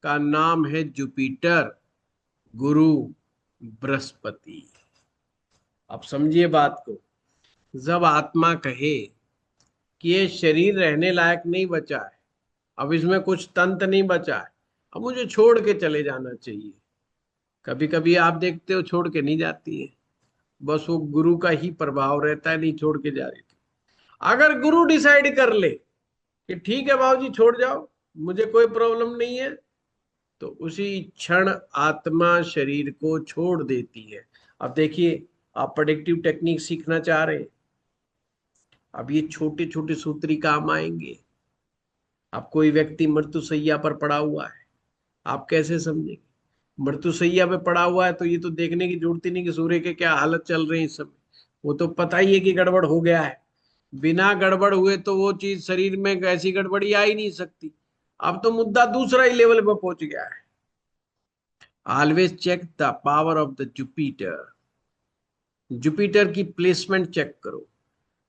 का नाम है जुपिटर, गुरु, बृहस्पति। अब समझिए बात को। जब आत्मा कहे कि ये शरीर रहने लायक नहीं बचा है, अब इसमें कुछ तंत्र नहीं बचा है, अब मुझे छोड़ के चले जाना चाहिए। कभी कभी आप देखते हो छोड़ के नहीं जाती है, बस वो गुरु का ही प्रभाव रहता है, नहीं छोड़ के जा रही थी। अगर गुरु डिसाइड कर ले कि ठीक है बाबूजी छोड़ जाओ, मुझे कोई प्रॉब्लम नहीं है, तो उसी क्षण आत्मा शरीर को छोड़ देती है। अब देखिए, आप प्रेडिक्टिव टेक्निक सीखना चाह रहे हैं, अब ये छोटे छोटे सूत्र ही काम आएंगे। अब कोई व्यक्ति मृत्युशैया पर पड़ा हुआ है, आप कैसे समझेंगे? मृत्युशैया पे पड़ा हुआ है तो ये तो देखने की जरूरत ही नहीं कि सूर्य के क्या हालत चल रही है इस समय, वो तो पता ही है कि गड़बड़ हो गया है। बिना गड़बड़ हुए तो वो चीज शरीर में ऐसी गड़बड़ी आ ही नहीं सकती। अब तो मुद्दा दूसरा ही लेवल पे पहुंच गया है। Always check the power of the Jupiter. Jupiter की प्लेसमेंट चेक करो,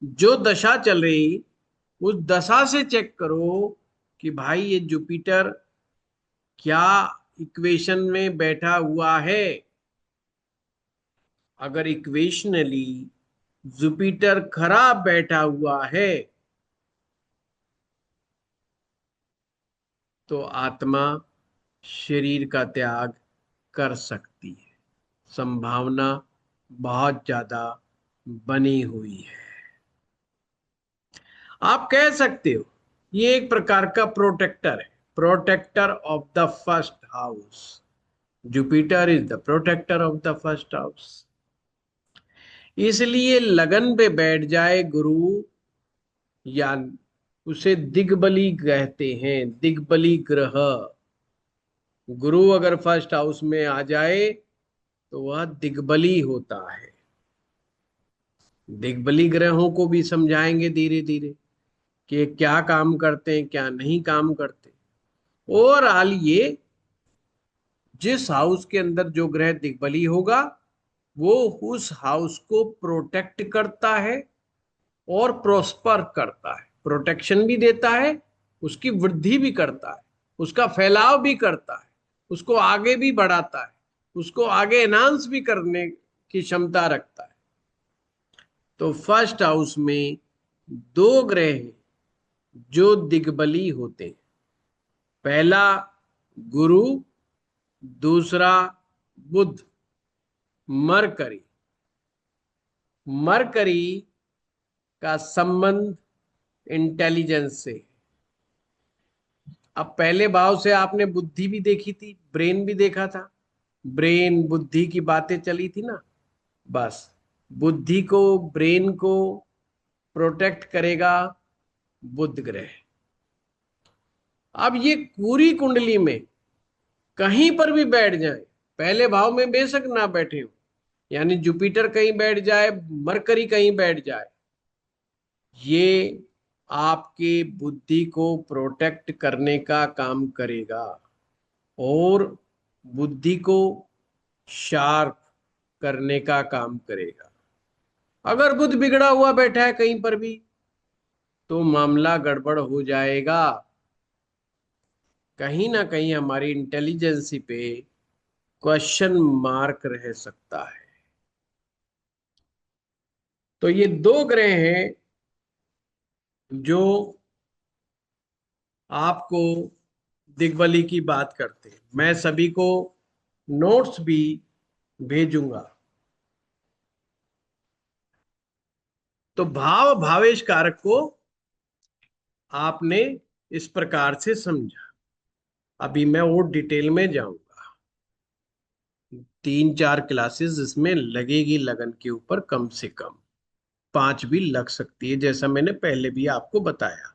जो दशा चल रही उस दशा से चेक करो कि भाई ये जुपिटर क्या इक्वेशन में बैठा हुआ है। अगर इक्वेशनली जुपिटर खराब बैठा हुआ है तो आत्मा शरीर का त्याग कर सकती है, संभावना बहुत ज्यादा बनी हुई है। आप कह सकते हो ये एक प्रकार का प्रोटेक्टर है, protector of the first house. Jupiter is the protector of the first house. इसलिए लगन पे बैठ जाए गुरु, या उसे दिग्बली कहते हैं, दिग्बली ग्रह। गुरु अगर फर्स्ट हाउस में आ जाए तो वह दिग्बली होता है। दिग्बली ग्रहों को भी समझाएंगे धीरे धीरे कि ये क्या काम करते हैं, क्या नहीं काम करते। ओवरऑल ये जिस हाउस के अंदर जो ग्रह दिग्बली होगा वो उस हाउस को प्रोटेक्ट करता है और प्रोस्पर करता है। प्रोटेक्शन भी देता है, उसकी वृद्धि भी करता है, उसका फैलाव भी करता है, उसको आगे भी बढ़ाता है, उसको आगे एनहांस भी करने की क्षमता रखता है। तो फर्स्ट हाउस में दो ग्रह हैं जो दिग्बली होते हैं। पहला गुरु, दूसरा बुध। मरकरी, मरकरी का संबंध इंटेलिजेंस से। अब पहले भाव से आपने बुद्धि भी देखी थी, ब्रेन भी देखा था, ब्रेन बुद्धि की बातें चली थी ना। बस बुद्धि को, ब्रेन को प्रोटेक्ट करेगा बुध ग्रह। अब ये पूरी कुंडली में कहीं पर भी बैठ जाए, पहले भाव में बेशक ना बैठे हो, यानी जुपिटर कहीं बैठ जाए, मरकरी कहीं बैठ जाए, ये आपके बुद्धि को प्रोटेक्ट करने का काम करेगा और बुद्धि को शार्प करने का काम करेगा। अगर बुध बिगड़ा हुआ बैठा है कहीं पर भी तो मामला गड़बड़ हो जाएगा। कहीं ना कहीं हमारी इंटेलिजेंसी पे क्वेश्चन मार्क रह सकता है। तो ये दो ग्रह हैं जो आपको दिग्बली की बात करते हैं। मैं सभी को नोट्स भी भेजूंगा। तो भाव भावेश कारक को आपने इस प्रकार से समझा। अभी मैं और डिटेल में जाऊंगा। 3-4 क्लासेस इसमें लगेगी, लगन के ऊपर कम से कम 5 भी लग सकती है, जैसा मैंने पहले भी आपको बताया।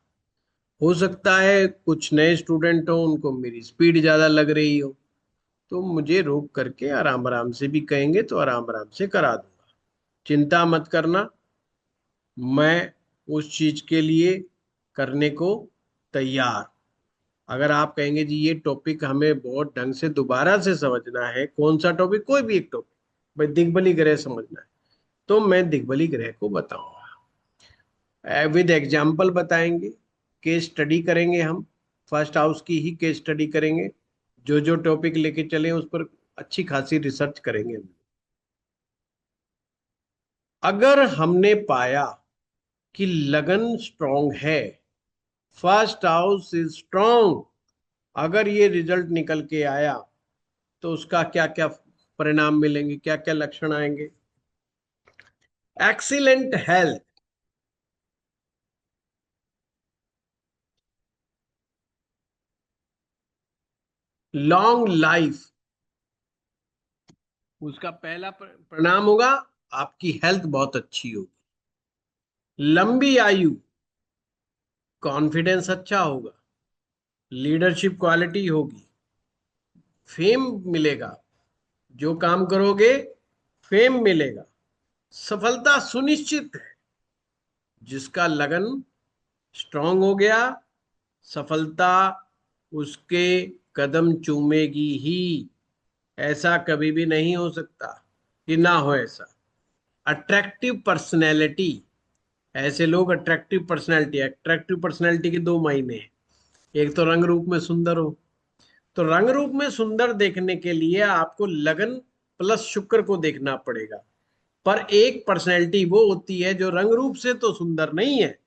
हो सकता है कुछ नए स्टूडेंट हो, उनको मेरी स्पीड ज्यादा लग रही हो, तो मुझे रोक करके आराम आराम से भी कहेंगे तो आराम आराम से करा दूंगा। चिंता मत करना, मैं उस चीज के लिए करने को तैयार। अगर आप कहेंगे जी ये टॉपिक हमें बहुत ढंग से दोबारा से समझना है, कौन सा टॉपिक, कोई भी एक टॉपिक, भाई दिग्बली ग्रह समझना है, तो मैं दिग्बली ग्रह को बताऊंगा, विद एग्जाम्पल बताएंगे, केस स्टडी करेंगे हम, फर्स्ट हाउस की ही केस स्टडी करेंगे, जो जो टॉपिक लेके चले उस पर अच्छी खासी रिसर्च करेंगे हम। अगर हमने पाया कि लगन स्ट्रांग है, फर्स्ट हाउस इज स्ट्रांग, अगर ये रिजल्ट निकल के आया तो उसका क्या क्या परिणाम मिलेंगे, क्या क्या लक्षण आएंगे? एक्सीलेंट हेल्थ, लॉन्ग लाइफ, उसका पहला परिणाम होगा आपकी हेल्थ बहुत अच्छी होगी, लंबी आयु, कॉन्फिडेंस अच्छा होगा, लीडरशिप क्वालिटी होगी, फेम मिलेगा, जो काम करोगे फेम मिलेगा, सफलता सुनिश्चित है। जिसका लगन स्ट्रांग हो गया, सफलता उसके कदम चूमेगी ही, ऐसा कभी भी नहीं हो सकता कि ना हो ऐसा। अट्रैक्टिव पर्सनैलिटी, ऐसे लोग अट्रैक्टिव पर्सनैलिटी के दो मायने हैं, एक तो रंग रूप में सुंदर हो, तो रंग रूप में सुंदर देखने के लिए आपको लगन प्लस शुक्र को देखना पड़ेगा। पर एक पर्सनैलिटी वो होती है जो रंग रूप से तो सुंदर नहीं है,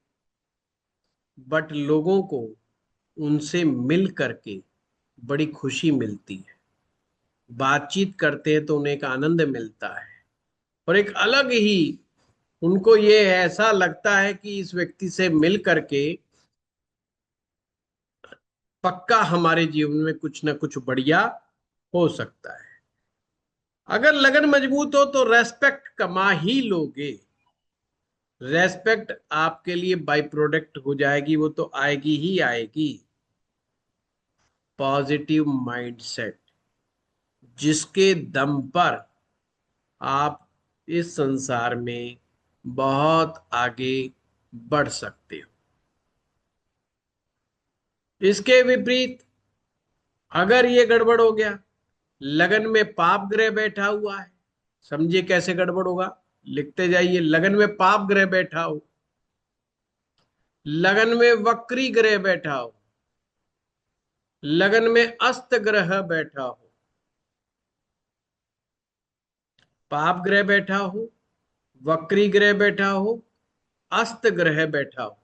बट लोगों को उनसे मिल करके बड़ी खुशी मिलती है, बातचीत करते हैं तो उन्हें एक आनंद मिलता है, और एक अलग ही उनको ये ऐसा लगता है कि इस व्यक्ति से मिल करके पक्का हमारे जीवन में कुछ ना कुछ बढ़िया हो सकता है। अगर लगन मजबूत हो तो रेस्पेक्ट कमा ही लोगे, रेस्पेक्ट आपके लिए बाई प्रोडक्ट हो जाएगी, वो तो आएगी ही आएगी। पॉजिटिव माइंडसेट, जिसके दम पर आप इस संसार में बहुत आगे बढ़ सकते हो। इसके विपरीत अगर ये गड़बड़ हो गया, लगन में पाप ग्रह बैठा हुआ है, समझिए कैसे गड़बड़ होगा, लिखते जाइए, लगन में पाप ग्रह बैठा हो, लगन में वक्री ग्रह बैठा हो, लगन में अस्त ग्रह बैठा हो, पाप ग्रह बैठा हो, वक्री ग्रह बैठा हो, अस्त ग्रह बैठा हो,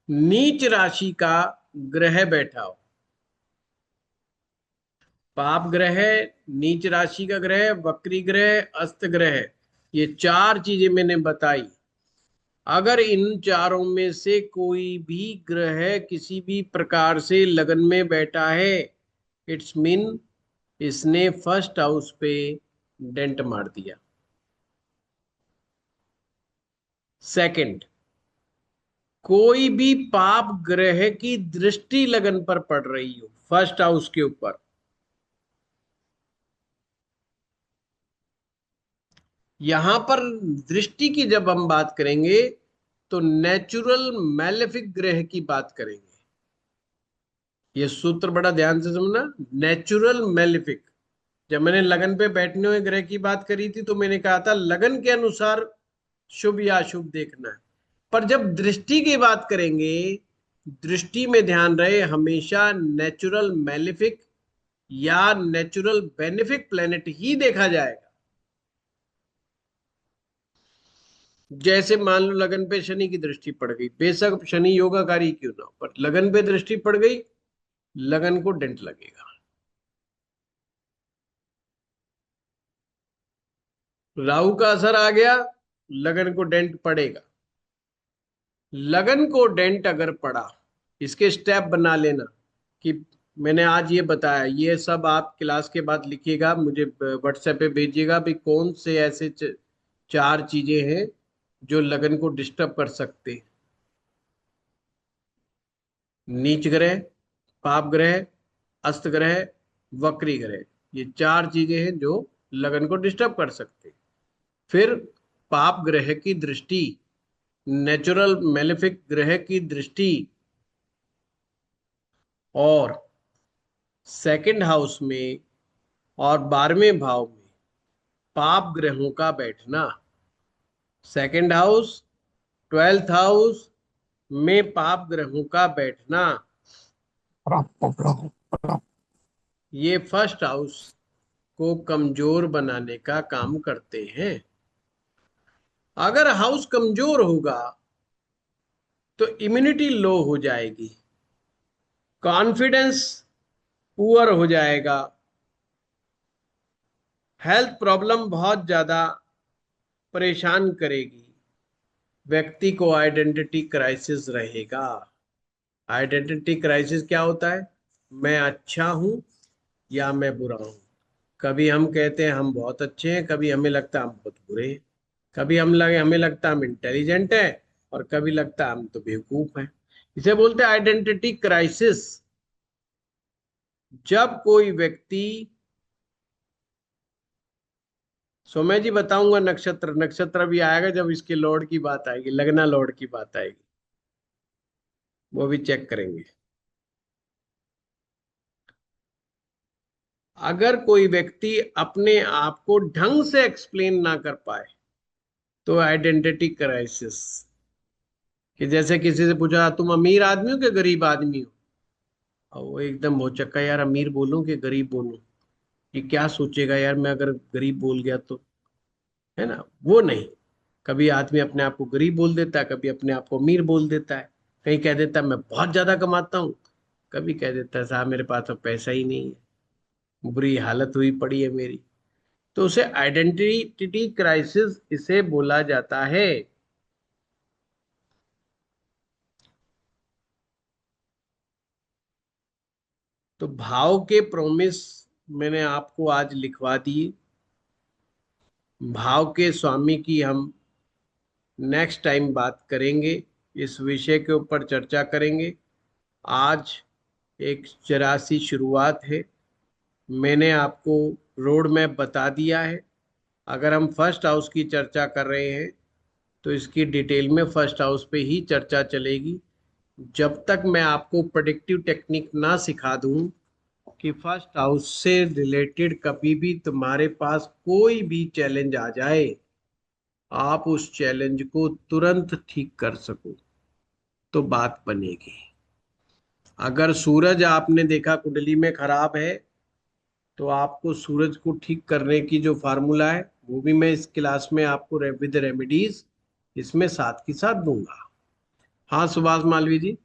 नीच राशि का ग्रह बैठा हो, पाप ग्रह, नीच राशि का ग्रह, वक्री ग्रह, अस्त ग्रह, ये चार चीजें मैंने बताई। अगर इन चारों में से कोई भी ग्रह किसी भी प्रकार से लगन में बैठा है, इट्स मीन इसने फर्स्ट हाउस पे डेंट मार दिया। सेकंड, कोई भी पाप ग्रह की दृष्टि लगन पर पड़ रही हो फर्स्ट हाउस के ऊपर, यहां पर दृष्टि की जब हम बात करेंगे तो नेचुरल मैलेफिक ग्रह की बात करेंगे। ये सूत्र बड़ा ध्यान से समझना, नेचुरल मैलेफिक। जब मैंने लगन पे बैठने हुए ग्रह की बात करी थी तो मैंने कहा था लगन के अनुसार शुभ या अशुभ देखना है, पर जब दृष्टि की बात करेंगे, दृष्टि में ध्यान रहे हमेशा नेचुरल मैलेफिक या नेचुरल बेनिफिक प्लेनेट ही देखा जाएगा। जैसे मान लो लगन पे शनि की दृष्टि पड़ गई, बेशक शनि योगाकारी क्यों ना हो, पर लगन पे दृष्टि पड़ गई, लगन को डेंट लगेगा। राहु का असर आ गया, लगन को डेंट पड़ेगा। लगन को डेंट अगर पड़ा, इसके स्टेप बना लेना कि मैंने आज ये बताया, ये सब आप क्लास के बाद लिखिएगा, मुझे व्हाट्सएप पे भेजिएगा भी कौन से ऐसे चार चीजें हैं जो लगन को डिस्टर्ब कर सकते हैं। नीच ग्रह, पाप ग्रह, अस्त ग्रह, वक्री ग्रह, ये चार चीजें हैं जो लगन को डिस्टर्ब कर सकते हैं। फिर पाप ग्रह की दृष्टि, नेचुरल मेलेफिक ग्रह की दृष्टि, और सेकंड हाउस में और 12वें भाव में पाप ग्रहों का बैठना। सेकंड हाउस, 12th हाउस में पाप ग्रहों का बैठना, ये फर्स्ट हाउस को कमजोर बनाने का काम करते हैं। अगर हाउस कमजोर होगा तो इम्यूनिटी लो हो जाएगी, कॉन्फिडेंस पुअर हो जाएगा, हेल्थ प्रॉब्लम बहुत ज्यादा परेशान करेगी, व्यक्ति को आइडेंटिटी क्राइसिस रहेगा। आइडेंटिटी क्राइसिस क्या होता है? मैं अच्छा हूं या मैं बुरा हूं। कभी हम कहते हैं हम बहुत अच्छे हैं, कभी हमें लगता है हम बहुत बुरे हैं, कभी हमें लगता है हम इंटेलिजेंट है, और कभी लगता है हम तो बेवकूफ हैं। इसे बोलते हैं आइडेंटिटी क्राइसिस। जब कोई व्यक्ति, सो मैं जी बताऊंगा नक्षत्र, नक्षत्र भी आएगा जब इसके लॉर्ड की बात आएगी, लगना लॉर्ड की बात आएगी, वो भी चेक करेंगे। अगर कोई व्यक्ति अपने आप को ढंग से एक्सप्लेन ना कर पाए तो आइडेंटिटी क्राइसिस। कि जैसे किसी से पूछा तुम अमीर आदमी हो कि गरीब आदमी हो, और वो एकदम हो चक्का, यार अमीर बोलूं कि गरीब बोलूं, ये क्या सोचेगा यार मैं अगर गरीब बोल गया तो, है ना। वो नहीं, कभी आदमी अपने आप को गरीब बोल देता है, कभी अपने आप को अमीर बोल देता है, कहीं कह देता है मैं बहुत ज्यादा कमाता हूँ, कभी कह देता है साहब मेरे पास तो पैसा ही नहीं है, बुरी हालत हुई पड़ी है मेरी। तो उसे आइडेंटिटी क्राइसिस इसे बोला जाता है। तो भाव के प्रोमिस मैंने आपको आज लिखवा दिए। भाव के स्वामी की हम नेक्स्ट टाइम बात करेंगे, इस विषय के ऊपर चर्चा करेंगे। आज एक जरा सी शुरुआत है, मैंने आपको रोड मैप बता दिया है। अगर हम फर्स्ट हाउस की चर्चा कर रहे हैं तो इसकी डिटेल में फर्स्ट हाउस पे ही चर्चा चलेगी। जब तक मैं आपको प्रेडिक्टिव टेक्निक ना सिखा दूं कि फर्स्ट हाउस से रिलेटेड कभी भी तुम्हारे पास कोई भी चैलेंज आ जाए, आप उस चैलेंज को तुरंत ठीक कर सको, तो बात बनेगी। अगर सूरज आपने देखा कुंडली में खराब है, तो आपको सूरज को ठीक करने की जो फार्मूला है वो भी मैं इस क्लास में आपको विद रेमेडीज इसमें साथ के साथ दूंगा। हाँ सुभाष मालवी जी।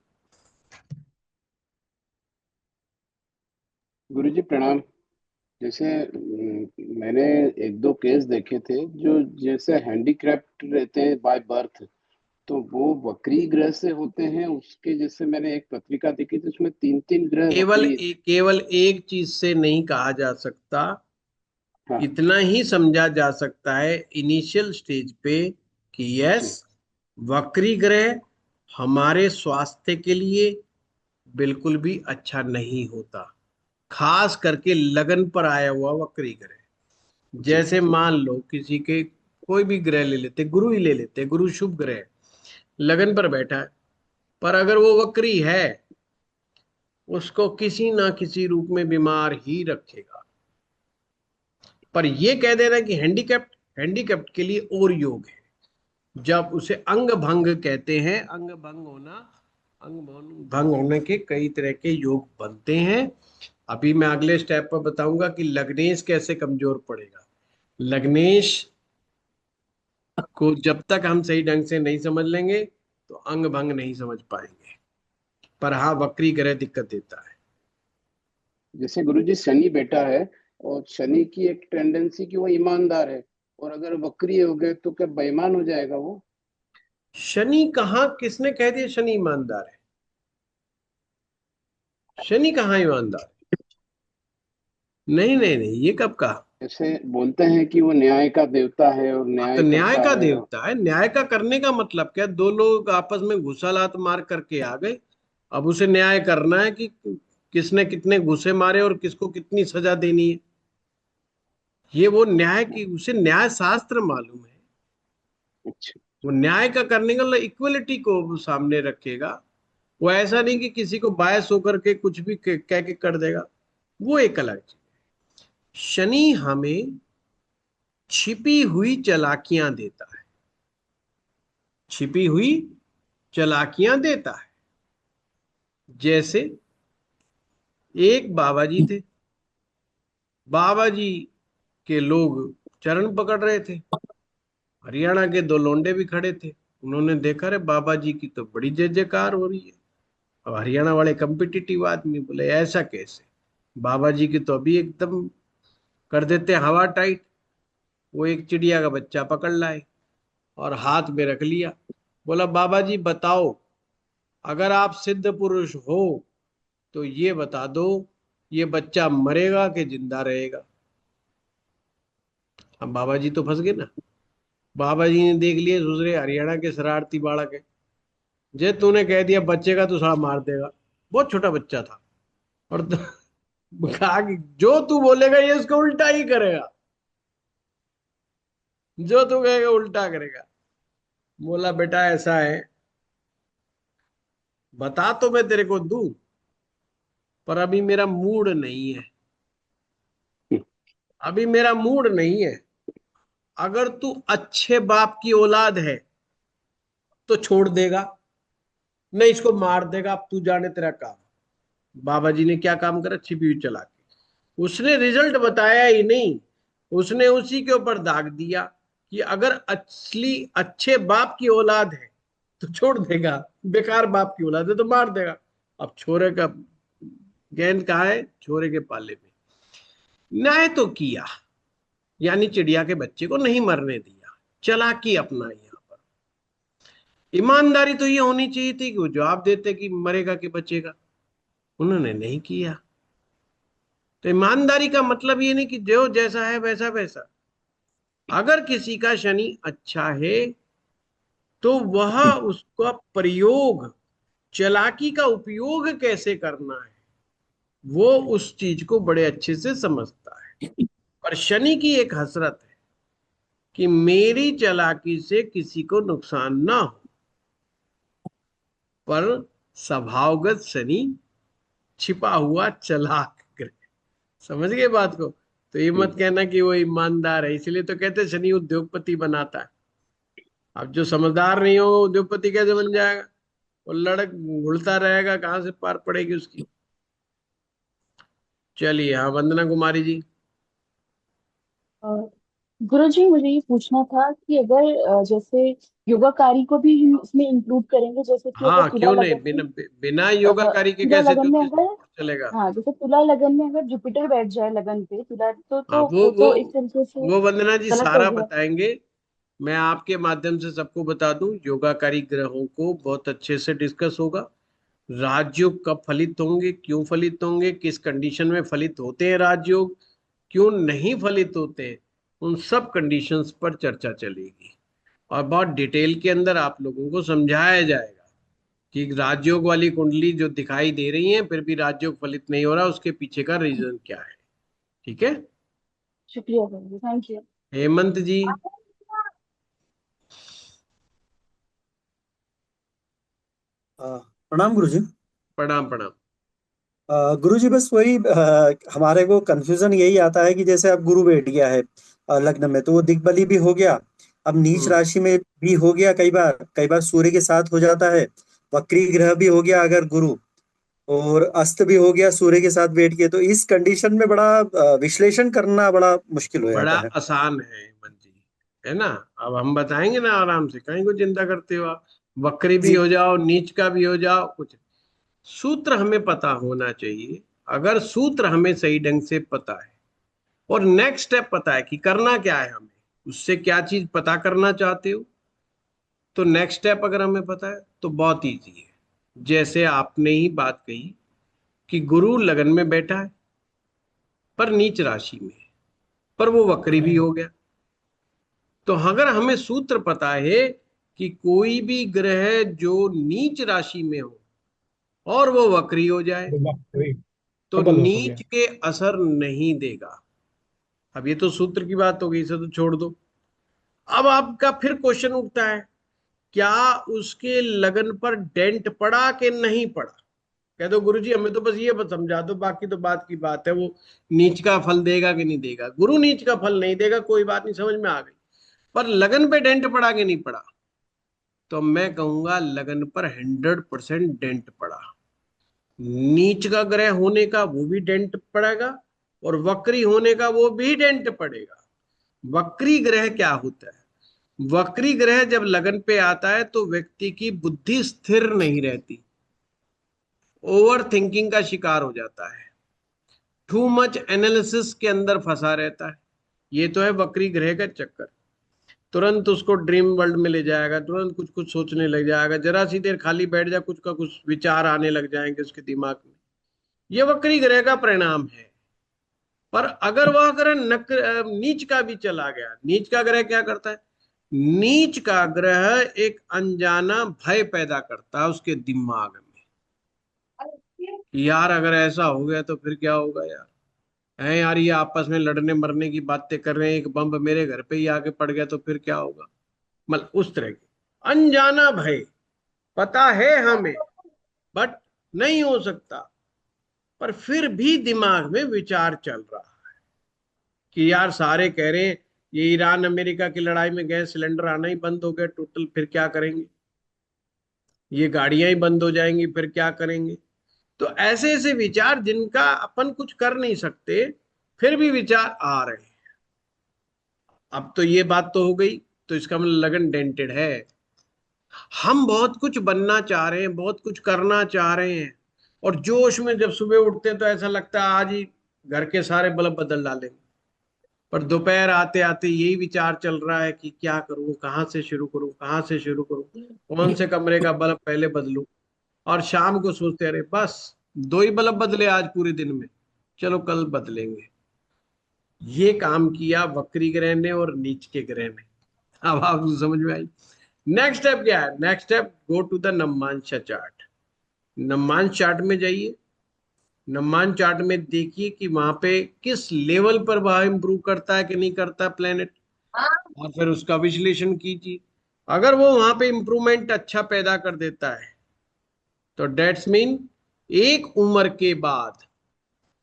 गुरुजी प्रणाम। जैसे मैंने एक दो केस देखे थे जो जैसे हैंडीक्राफ्ट रहते हैं बाय बर्थ, तो वो वक्री ग्रह से होते हैं। उसके जैसे मैंने एक पत्रिका देखी थी, उसमें तीन तीन ग्रह वक्री थे। केवल एक चीज से नहीं कहा जा सकता, हाँ इतना ही समझा जा सकता है इनिशियल स्टेज पे कि यस, जी। वक्री ग्रह हमारे स्वास्थ्य के लिए बिल्कुल भी अच्छा नहीं होता, खास करके लगन पर आया हुआ वक्री ग्रह। जी जैसे जी। मान लो किसी के कोई भी ग्रह ले लेते, गुरु ही ले लेते, गुरु शुभ ग्रह लगन पर बैठा है, पर अगर वो वक्री है उसको किसी ना किसी रूप में बीमार ही रखेगा। पर ये कह देना कि हैंडीकैप्ट, हैंडीकैप्ट के लिए और योग है। जब उसे अंग भंग कहते हैं, अंग भंग होना, अंग भंग होने के कई तरह के योग बनते हैं। अभी मैं अगले स्टेप पर बताऊंगा कि लग्नेश कैसे कमजोर पड़ेगा। लग्नेश को जब तक हम सही ढंग से नहीं समझ लेंगे तो अंग भंग नहीं समझ पाएंगे। पर हाँ, वक्री ग्रह दिक्कत देता है। जैसे गुरुजी शनि बेटा है, और शनि की एक टेंडेंसी कि वो ईमानदार है, और अगर वक्री हो गए तो क्या बेईमान हो जाएगा वो? शनि कहाँ, किसने कह दिया शनि ईमानदार है? शनि कहाँ ईमानदार है? नहीं नहीं नहीं, ये कब कहा? जैसे बोलते हैं कि वो न्याय का देवता है और हाँ, तो न्याय न्याय करता का है। देवता है। न्याय का करने का मतलब क्या? दो लोग आपस में घुसलात मार करके आ गए, अब उसे न्याय करना है कि किसने कितने घुसे मारे और किसको कितनी सजा देनी है। ये वो न्याय की, उसे न्याय शास्त्र मालूम है। अच्छा। वो न्याय का करने का मतलब इक्वलिटी को वो सामने रखेगा। वो ऐसा नहीं कि किसी को बायस होकर के कुछ भी कह के कर देगा। वो एक अलग चीज। शनि हमें छिपी हुई चालाकियां देता है। छिपी हुई चालाकियां देता है। जैसे एक बाबा जी थे। बाबा जी के लोग चरण पकड़ रहे थे। हरियाणा के दो लोंडे भी खड़े थे। उन्होंने देखा रे बाबा जी की तो बड़ी जय जयकार हो रही है। अब हरियाणा वाले कम्पिटिटिव आदमी बोले ऐसा कैसे, बाबा जी की तो अभी एकदम कर देते हवा टाइट। वो एक चिड़िया का बच्चा पकड़ लाए और हाथ में रख लिया। बोला बाबा जी बताओ, अगर आप सिद्ध पुरुष हो तो ये बता दो, ये बच्चा मरेगा कि जिंदा रहेगा। अब बाबा जी तो फंस गए ना। बाबा जी ने देख लिए, दूसरे हरियाणा के शरारती बालक है। जे तूने कह दिया बच्चे का तो साला मार देगा। बहुत छोटा बच्चा था। और कहा कि जो तू बोलेगा ये उसको उल्टा ही करेगा, जो तू कहेगा उल्टा करेगा। बोला बेटा ऐसा है, बता तो मैं तेरे को दूं, पर अभी मेरा मूड नहीं है। अभी मेरा मूड नहीं है। अगर तू अच्छे बाप की औलाद है तो छोड़ देगा, नहीं इसको मार देगा। अब तू जाने तेरा काम। बाबा जी ने क्या काम करा, छिपी हुई चला के उसने रिजल्ट बताया ही नहीं। उसने उसी के ऊपर दाग दिया कि अगर असली अच्छे बाप की औलाद है तो छोड़ देगा, बेकार बाप की औलाद है तो मार देगा। अब छोरे का गेंद कहाँ है, छोरे के पाले में। न्याय तो किया, यानी चिड़िया के बच्चे को नहीं मरने दिया। चालाकी अपनाई यहाँ पर। ईमानदारी तो ये होनी चाहिए थी कि वो जवाब देते कि मरेगा कि बचेगा। उन्होंने नहीं किया। तो ईमानदारी का मतलब ये नहीं कि जो जैसा है वैसा वैसा। अगर किसी का शनि अच्छा है तो वह उसका प्रयोग, चालाकी का उपयोग कैसे करना है, वो उस चीज को बड़े अच्छे से समझता है। पर शनि की एक हसरत है कि मेरी चालाकी से किसी को नुकसान ना हो। पर स्वभावगत शनि छिपा हुआ चालाक ग्रह। समझ गए बात को। तो ये मत कहना कि वो ईमानदार है, इसलिए तो कहते हैं शनि उद्योगपति बनाता है। अब जो समझदार नहीं होगा उद्योगपति कैसे बन जाएगा। वो लड़क घुलता रहेगा, कहाँ से पार पड़ेगी उसकी। चलिए हाँ, वंदना कुमारी जी। गुरुजी मुझे ये पूछना था कि अगर जैसे योगाकारी को भी हम इसमें इंक्लूड करेंगे, जैसे कि अगर हाँ तुला क्यों नहीं, लगन बिना में बिना योगाकारी के तुला कैसे लगन में ज्योतिष अगर, चलेगा। हाँ जैसे तुला लगन में अगर जुपिटर बैठ जाए लगन पे तुला, हाँ तो वो वो वो तो एक तरीके से वो वंदना जी गलत हो सारा गया। बताएंगे। मैं आपके माध्यम से सबको बता दूं, योगाकारी ग्रहों को बहुत अच्छे से डिस्कस होगा। राजयोग कब फलित होंगे, क्यों फलित होंगे, किस कंडीशन में फलित होते हैं राजयोग, क्यों नहीं फलित होते हैं, उन सब कंडीशंस पर चर्चा चलेगी। और बहुत डिटेल के अंदर आप लोगों को समझाया जाएगा कि राजयोग वाली कुंडली जो दिखाई दे रही है फिर भी राजयोग फलित नहीं हो रहा, उसके पीछे का रीजन क्या है। ठीक है। शुक्रिया गुरुजी, थैंक यू। हेमंत जी। प्रणाम गुरुजी। प्रणाम प्रणाम। गुरुजी बस वही हमारे को कंफ्यूजन यही आता है कि जैसे अब गुरु बैठ गया है लग्न में, तो वो दिग्बली भी हो गया, अब नीच हम्म। राशि में भी हो गया, कई बार सूर्य के साथ हो जाता है, वक्री ग्रह भी हो गया अगर गुरु, और अस्त भी हो गया सूर्य के साथ बैठ के, तो इस कंडीशन में बड़ा विश्लेषण करना बड़ा मुश्किल हो बड़ा जाता है। आसान है हेमंत जी, है ना। अब हम बताएंगे ना आराम से, कहीं को चिंता करते हो आप। वक्री भी जी। हो जाओ, नीच का भी हो जाओ, कुछ सूत्र हमें पता होना चाहिए। अगर सूत्र हमें सही ढंग से पता है और नेक्स्ट स्टेप पता है कि करना क्या है हमें, उससे क्या चीज पता करना चाहते हो, तो नेक्स्ट स्टेप अगर हमें पता है तो बहुत इजी है। जैसे आपने ही बात कही कि गुरु लगन में बैठा है पर नीच राशि में है, पर वो वक्री भी हो गया। तो अगर हमें सूत्र पता है कि कोई भी ग्रह जो नीच राशि में हो और वो वक्री हो जाए अरे वाह, अरे तो डबल हो नीच गया। के असर नहीं देगा। अब ये तो सूत्र की बात हो गई, इसे तो छोड़ दो। अब आपका फिर क्वेश्चन उठता है, क्या उसके लगन पर डेंट पड़ा कि नहीं पड़ा? कह दो गुरुजी हमें तो बस ये बस समझा दो, बाकी तो बात की बात है, वो नीच का फल देगा कि नहीं देगा। गुरु नीच का फल नहीं देगा, कोई बात नहीं, समझ में आ गई। पर लगन पे डेंट पड़ा कि नहीं पड़ा? तो मैं कहूंगा लगन पर 100% डेंट पड़ा। नीच का ग्रह होने का वो भी डेंट पड़ेगा, और वक्री होने का वो भी डेंट पड़ेगा। वक्री ग्रह क्या होता है? वक्री ग्रह जब लगन पे आता है तो व्यक्ति की बुद्धि स्थिर नहीं रहती, ओवर थिंकिंग का शिकार हो जाता है, टू मच एनालिसिस के अंदर फंसा रहता है। ये तो है वक्री ग्रह का चक्कर। तुरंत उसको ड्रीम वर्ल्ड में ले जाएगा, तुरंत कुछ कुछ सोचने लग जाएगा, जरा सी देर खाली बैठ जा कुछ का कुछ विचार आने लग जाएंगे उसके दिमाग में। ये वक्री ग्रह का परिणाम है। पर अगर वह ग्रह नीच का भी चला गया, नीच का ग्रह क्या करता है? नीच का ग्रह एक अनजाना भय पैदा करता है उसके दिमाग में, कि यार अगर ऐसा हो गया तो फिर क्या होगा यार, है यार ये आपस में लड़ने मरने की बातें कर रहे हैं, एक बम मेरे घर पे ही आके पड़ गया तो फिर क्या होगा। मतलब उस तरह की अनजाना भय, पता है हमें बट नहीं हो सकता, पर फिर भी दिमाग में विचार चल रहा है कि यार सारे कह रहे हैं ये ईरान अमेरिका की लड़ाई में गैस सिलेंडर आना ही बंद हो गया टोटल, फिर क्या करेंगे, ये गाड़ियां ही बंद हो जाएंगी फिर क्या करेंगे। तो ऐसे ऐसे विचार जिनका अपन कुछ कर नहीं सकते, फिर भी विचार आ रहे हैं। अब तो ये बात तो हो गई, तो इसका मतलब लगन डेंटेड है। हम बहुत कुछ बनना चाह रहे हैं, बहुत कुछ करना चाह रहे हैं, और जोश में जब सुबह उठते हैं तो ऐसा लगता है आज ही घर के सारे बल्ब बदल डालेंगे। पर दोपहर आते आते यही विचार चल रहा है कि क्या करूं, कहाँ से शुरू करूं, कहाँ से शुरू करूं, कौन से कमरे का बल्ब पहले बदलूं। और शाम को सोचते रहे बस 2 ही बल्ब बदले आज पूरे दिन में, चलो कल बदलेंगे। ये काम किया वक्री ग्रह ने और नीच के ग्रह ने। अब आपको समझ में आई। नेक्स्ट स्टेप क्या है? Next step, go to the नम्मांशा चार्ट। नम्मांश चार्ट में जाइए। नम्मांश चार्ट में देखिए कि वहां पे किस लेवल पर वह इंप्रूव करता है कि नहीं करता प्लेनेट, और फिर उसका विश्लेषण कीजिए। अगर वो वहां पे इंप्रूवमेंट अच्छा पैदा कर देता है तो डेट्स मीन एक उम्र के बाद,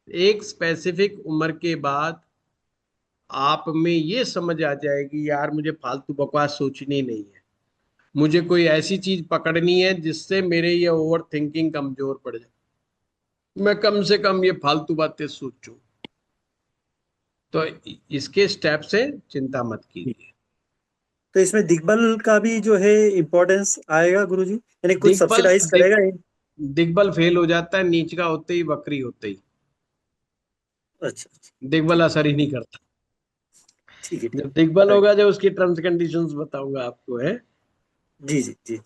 एक स्पेसिफिक उम्र के बाद आप में ये समझ आ जाएगी यार मुझे फालतू बकवास सोचनी नहीं है, मुझे कोई ऐसी चीज पकड़नी है जिससे मेरे ये ओवर थिंकिंग कमजोर पड़ जाए, मैं कम से कम ये फालतू बातें सोचूं। तो इसके स्टेप से चिंता मत कीजिए। तो इसमें दिग्बल का भी जो है इम्पोर्टेंस आएगा गुरुजी, यानी कुछ दिग्बल सब्सिडाइज करेगा दिग्बल फेल हो जाता है नीच का होते ही, वक्री होते ही। अच्छा अच्छा, दिग्बल ठीक असर ही नहीं करता। ठीक है, ठीक जब दिग्बल है। होगा जब उसकी टर्म्स कंडीशंस बताऊंगा आपको है। जी जी जी।